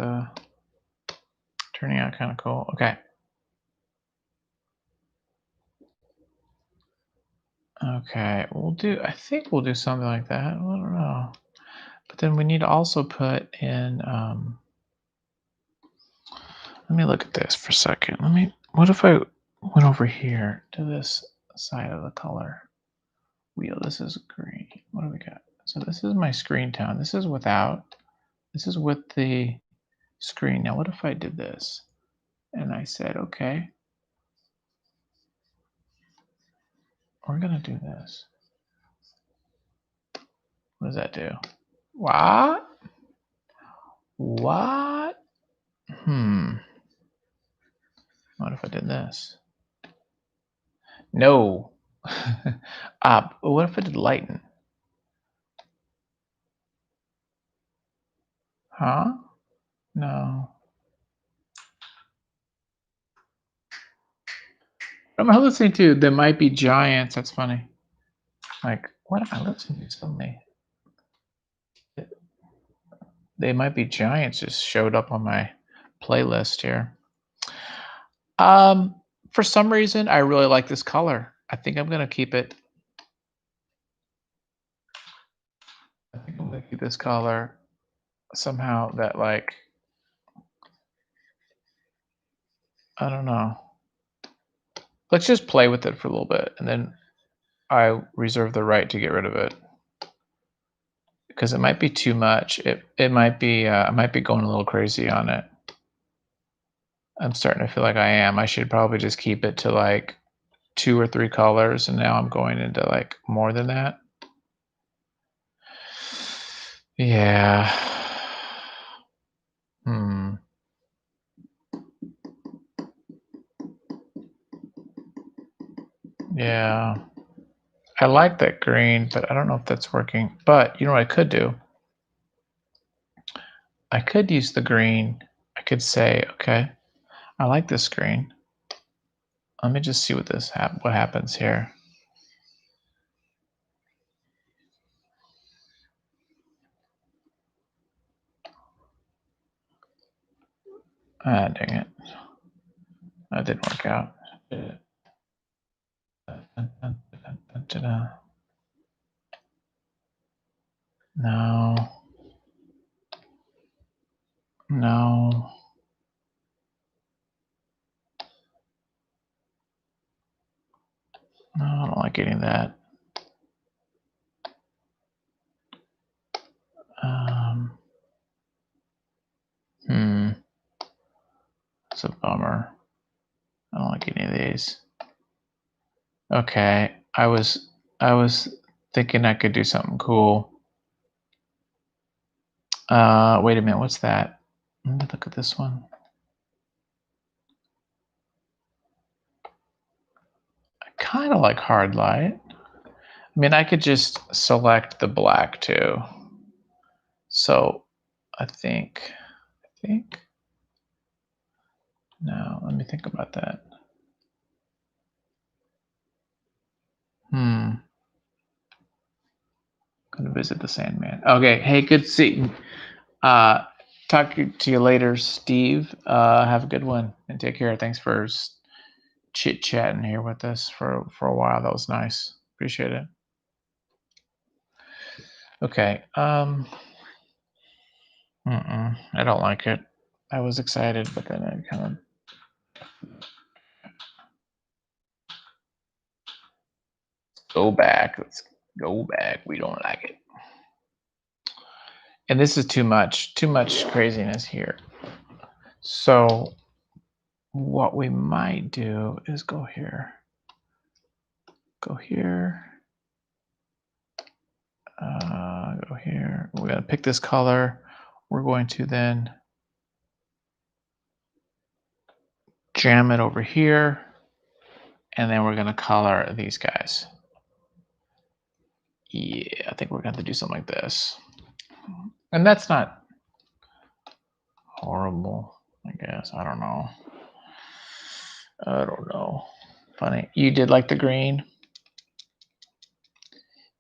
turning out kind of cool. Okay. Okay, I think we'll do something like that. I don't know. But then we need to also put in, let me look at this for a second. What if I went over here to this side of the color wheel? This is green. What do we got? So this is my screen tone. This is with the screen. Now, what if I did this and I said, okay, we're going to do this. What does that do? What? What? What if I did this? No. What if I did lighten? Huh? No. I'm listening to There Might Be Giants. That's funny. Like, what am I listening to suddenly? They Might Be Giants just showed up on my playlist here. Um, for some reason, I really like this color. I think I'm gonna keep it. I think I'm gonna keep this color somehow. That like, I don't know. Let's just play with it for a little bit, and then I reserve the right to get rid of it because it might be too much. It might be. I might be going a little crazy on it. I'm starting to feel like I am. I should probably just keep it to like 2 or 3 colors, and now I'm going into like more than that. Yeah. Hmm. Yeah. I like that green, but I don't know if that's working. But you know what I could do? I could use the green. I could say, okay, I like this green. Let me just see what happens here. Ah, dang it. That didn't work out. No. No. No, I don't like any of that. It's a bummer. I don't like any of these. Okay, I was thinking I could do something cool. Wait a minute, what's that? Let me look at this one. I kind of like hard light. I mean, I could just select the black too. So I think, no, let me think about that. I'm gonna visit the Sandman. Okay, hey, good seeing. Talk to you later, Steve. Have a good one and take care. Thanks for chit chatting here with us for a while. That was nice. Appreciate it. Okay. I don't like it. I was excited, but then I kind of. Go back. Let's go back. We don't like it. And this is too much craziness here. So what we might do is go here. Go here. Go here. We're going to pick this color. We're going to then jam it over here. And then we're going to color these guys. Yeah, I think we're going to have to do something like this. And that's not horrible, I guess. I don't know. Funny. You did like the green?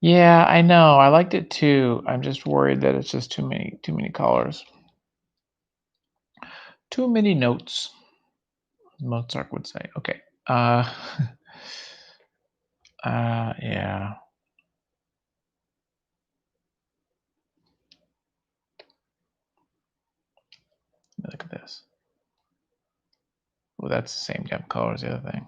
Yeah, I know. I liked it too. I'm just worried that it's just too many colors. Too many notes, Mozart would say. Okay. Yeah. Look at this. Well, that's the same damn color as the other thing.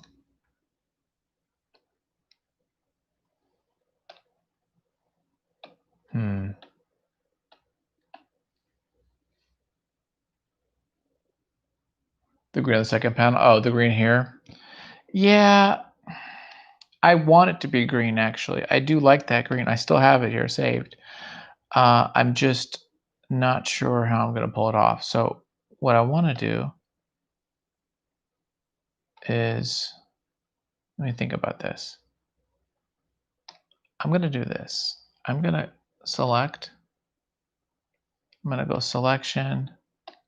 The green on the second panel. Oh, the green here. Yeah, I want it to be green, actually. I do like that green. I still have it here saved. I'm just not sure how I'm going to pull it off. So what I want to do is, let me think about this. I'm going to do this. I'm going to select. I'm going to go selection,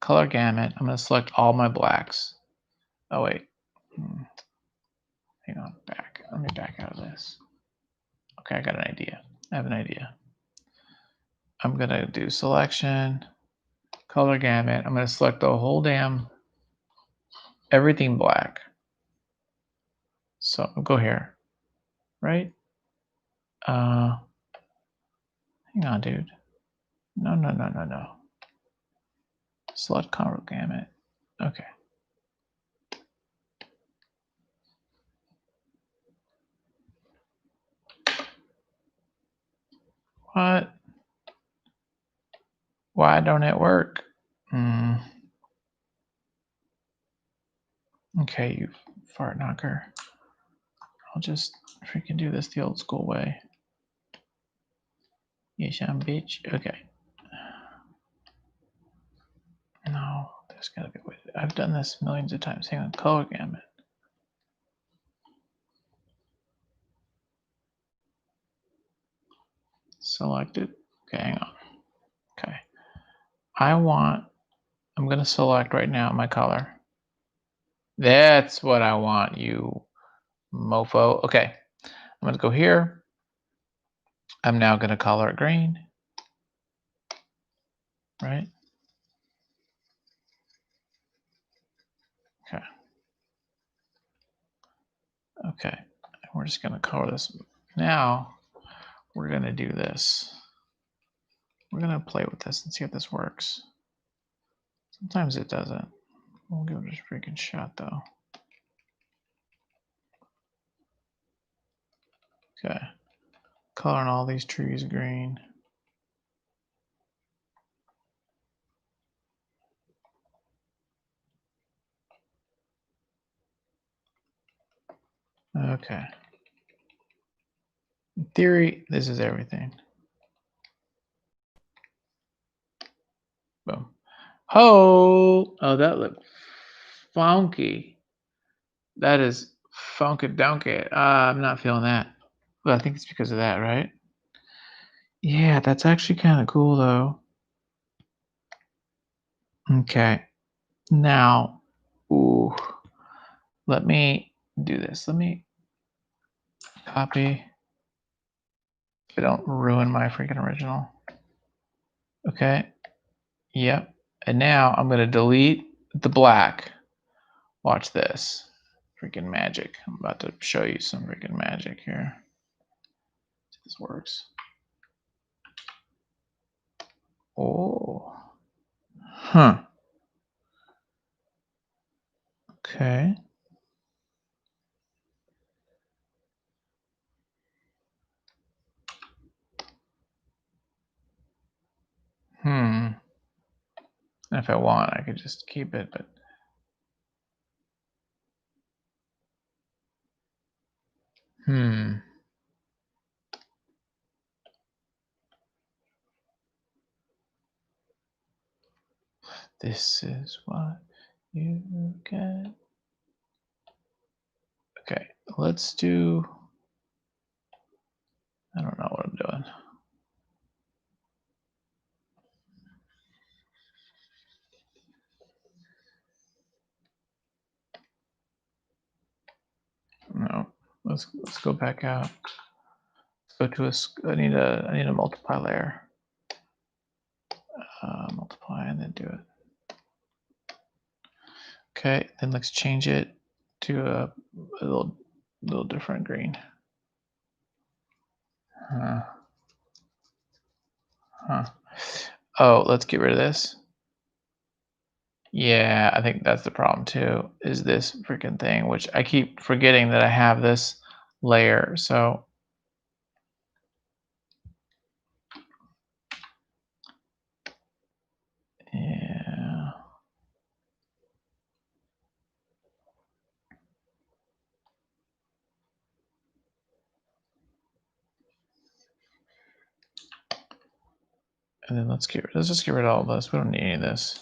color gamut. I'm going to select all my blacks. Oh, wait. Hang on, back. Let me back out of this. Okay, I got an idea. I have an idea. I'm going to do selection, color gamut. I'm going to select the whole damn, everything black. So I'll go here, right? Hang on, dude. No. Select color gamut. Okay. What? Why don't it work? Okay, you fart knocker. I'll just freaking do this the old school way. You sham bitch. Okay. No, there's gotta be a way. I've done this millions of times. Hang on, color gamut. Selected. Okay, hang on. Okay. I'm gonna select right now my color. That's what I want, you mofo. Okay. I'm gonna go here. I'm now gonna color it green. Right? Okay. Okay. We're just gonna color this. Now we're gonna do this. We're gonna play with this and see if this works. Sometimes it doesn't. We'll give it a freaking shot though. Okay. Coloring all these trees green. Okay. In theory, this is everything. Boom. Oh, that looked funky. That is funky donkey. I'm not feeling that. But I think it's because of that, right? Yeah, that's actually kind of cool though. Okay. Now, ooh, let me do this. Let me copy. I don't ruin my freaking original. Okay. Yep. And now I'm going to delete the black. Watch this. Freaking magic. I'm about to show you some freaking magic here. This works. Oh. Huh. Okay. And if I want, I could just keep it, but this is what you get. Okay, let's do, I don't know what I'm doing. No, let's go back out. Let's go to I need a multiply layer. Multiply and then do it. Okay, then let's change it to a little different green. Oh, let's get rid of this. Yeah, I think that's the problem too, is this freaking thing, which I keep forgetting that I have this layer. So yeah. And then let's just get rid of all of this. We don't need any of this.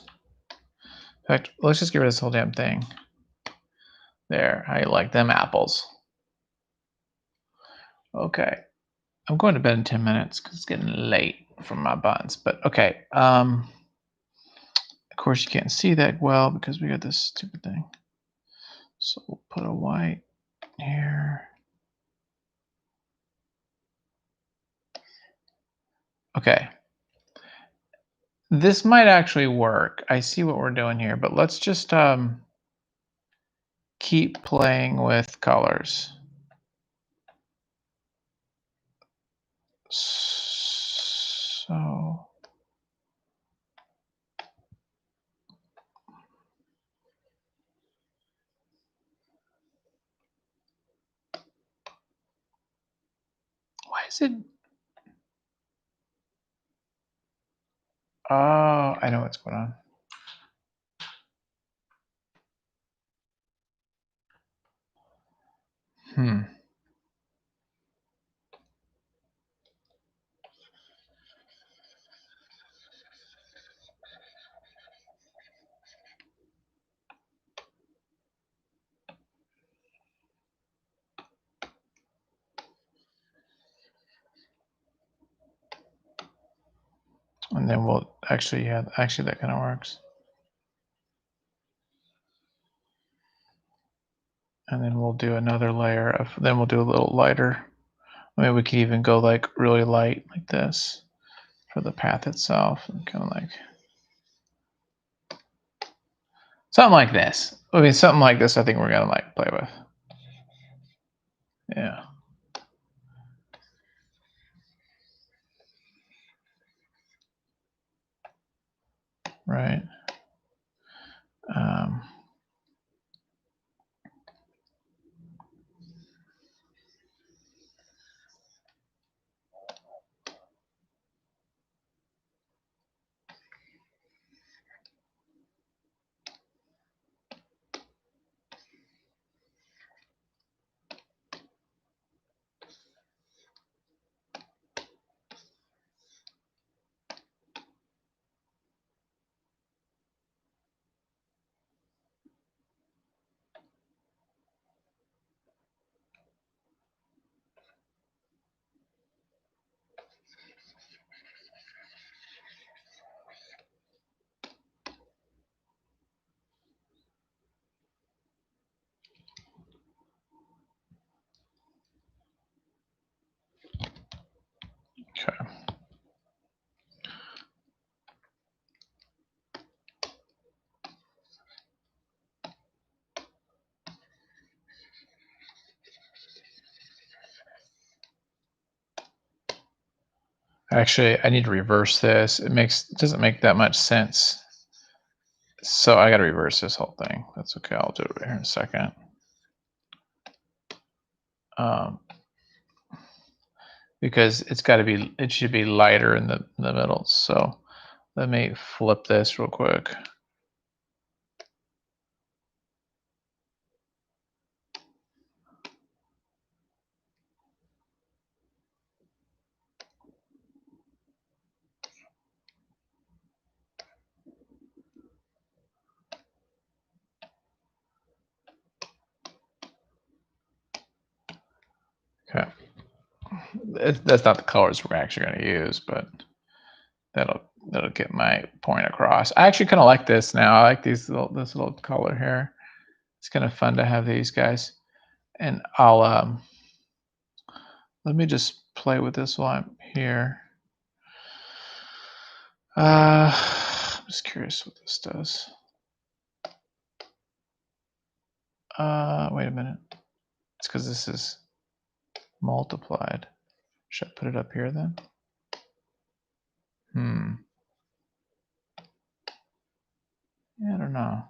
In fact, let's just get rid of this whole damn thing. There, how you like them apples? Okay, I'm going to bed in 10 minutes because it's getting late for my buns. But okay, of course you can't see that well because we got this stupid thing. So we'll put a white here. Okay. This might actually work. I see what we're doing here, but let's just keep playing with colors. So why is it? Oh, I know what's going on. And then we'll actually, yeah, actually that kind of works. And then we'll do another layer of, then we'll do a little lighter. I mean, we could even go like really light like this for the path itself, and kind of like something like this. I mean, something like this, I think we're gonna like play with. Yeah. . right? Um, okay. Actually, I need to reverse this. It doesn't make that much sense. So I got to reverse this whole thing. That's okay. I'll do it right here in a second. Because it should be lighter in the middle. So let me flip this real quick. Okay. That's not the colors we're actually going to use, but that'll get my point across. I actually kind of like this now. I like this little color here. It's kind of fun to have these guys. And I'll let me just play with this while I'm here. I'm just curious what this does. Wait a minute. It's because this is multiplied. Should I put it up here then? Yeah, I don't know.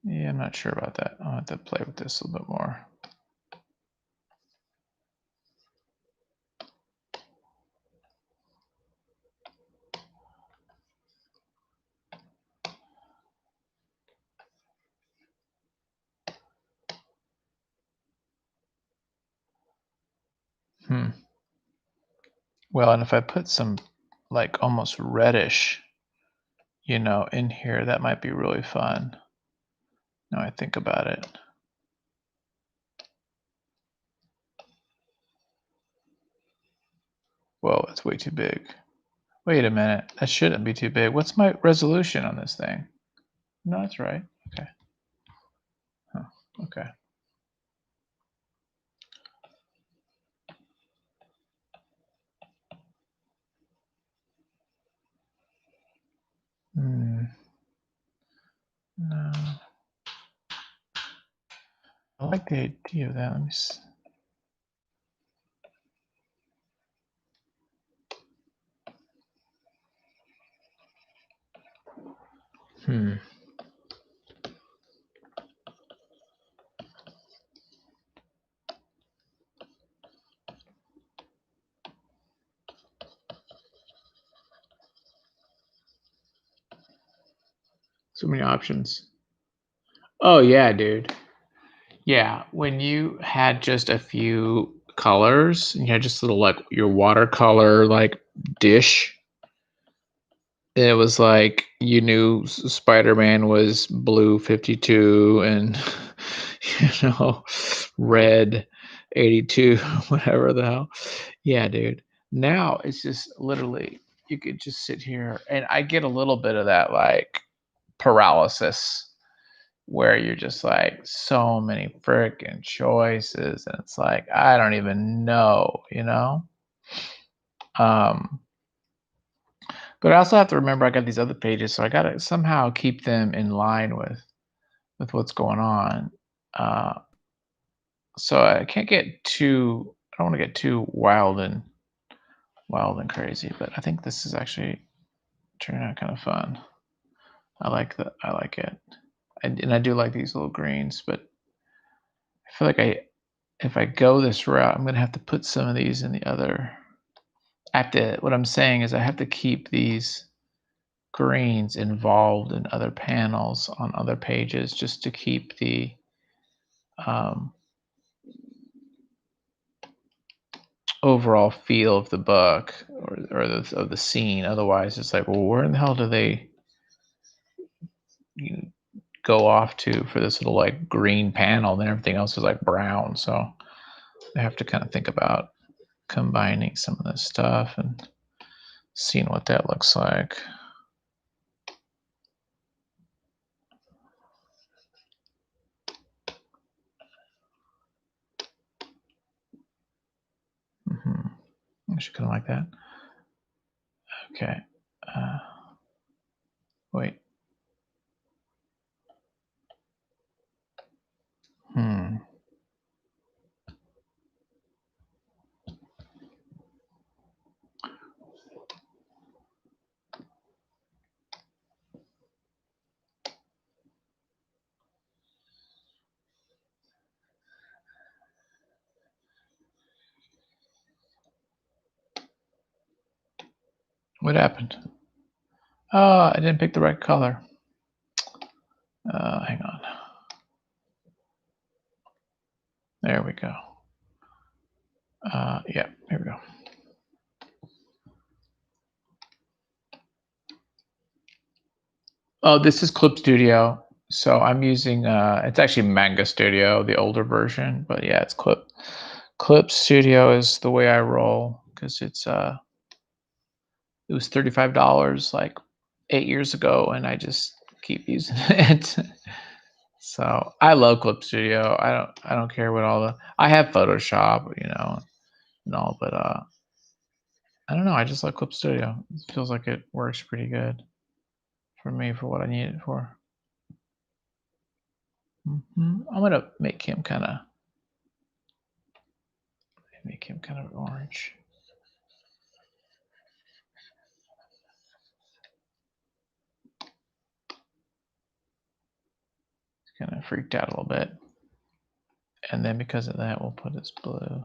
Yeah, I'm not sure about that. I'll have to play with this a little bit more. Well, and if I put some like almost reddish, in here, that might be really fun. Now I think about it. Whoa, it's way too big. Wait a minute. That shouldn't be too big. What's my resolution on this thing? No, that's right. Okay. Huh. Okay. No. I like the idea of that. Let me see. So many options. Oh yeah, dude. Yeah, when you had just a few colors, and you had just little like your watercolor like dish, it was like you knew Spider-Man was blue 52 and red 82, whatever the hell. Yeah, dude. Now it's just literally you could just sit here and I get a little bit of that like paralysis where you're just like so many freaking choices and it's like I don't even know. Um but I also have to remember I got these other pages, so I got to somehow keep them in line with what's going on. Uh So I can't get too. I don't want to get too wild and crazy. But I think this is actually turning out kind of fun. I like the. I like it, and I do like these little greens. But I feel like if I go this route, I'm gonna have to put some of these in the other. I have to. What I'm saying is, I have to keep these greens involved in other panels on other pages just to keep the um, overall feel of the book of the scene. Otherwise, it's like, well, where in the hell do they you go off to for this little like green panel? Then everything else is like brown. So I have to kind of think about combining some of this stuff and seeing what that looks like. I should kind of like that. Okay. Uh, Wait. What happened? Oh, I didn't pick the right color. Hang on. There we go. Yeah, here we go. Oh, this is Clip Studio. So I'm using it's actually Manga Studio, the older version, but yeah, it's Clip Studio is the way I roll because it was $35 like 8 years ago, and I just keep using it. So I love Clip Studio. I don't care what all the I have Photoshop, and all, but I don't know. I just like Clip Studio. It feels like it works pretty good for me for what I need it for. I'm gonna make him kind of orange. Kind of freaked out a little bit, and then because of that, we'll put his blue.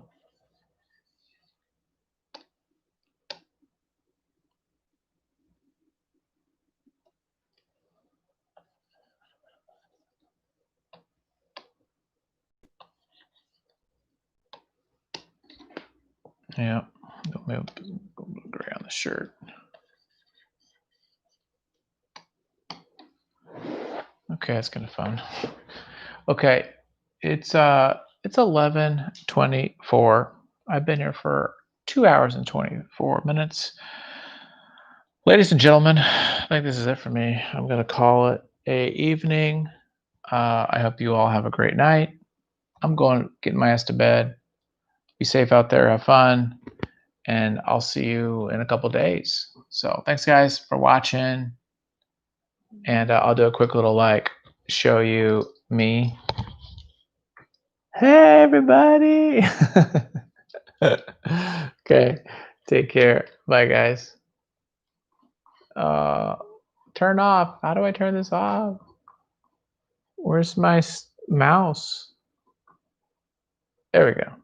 Yeah, maybe put a little gray on the shirt. Okay, that's kind of fun. Okay, it's 11:24. I've been here for 2 hours and 24 minutes. Ladies and gentlemen, I think this is it for me. I'm gonna call it a evening. I hope you all have a great night. I'm going getting my ass to bed. Be safe out there. Have fun. And I'll see you in a couple days. So thanks guys for watching. And I'll do a quick little like show you me. Hey everybody. Okay. Take care. Bye guys. Uh, Turn off. How do I turn this off? Where's my mouse? There we go.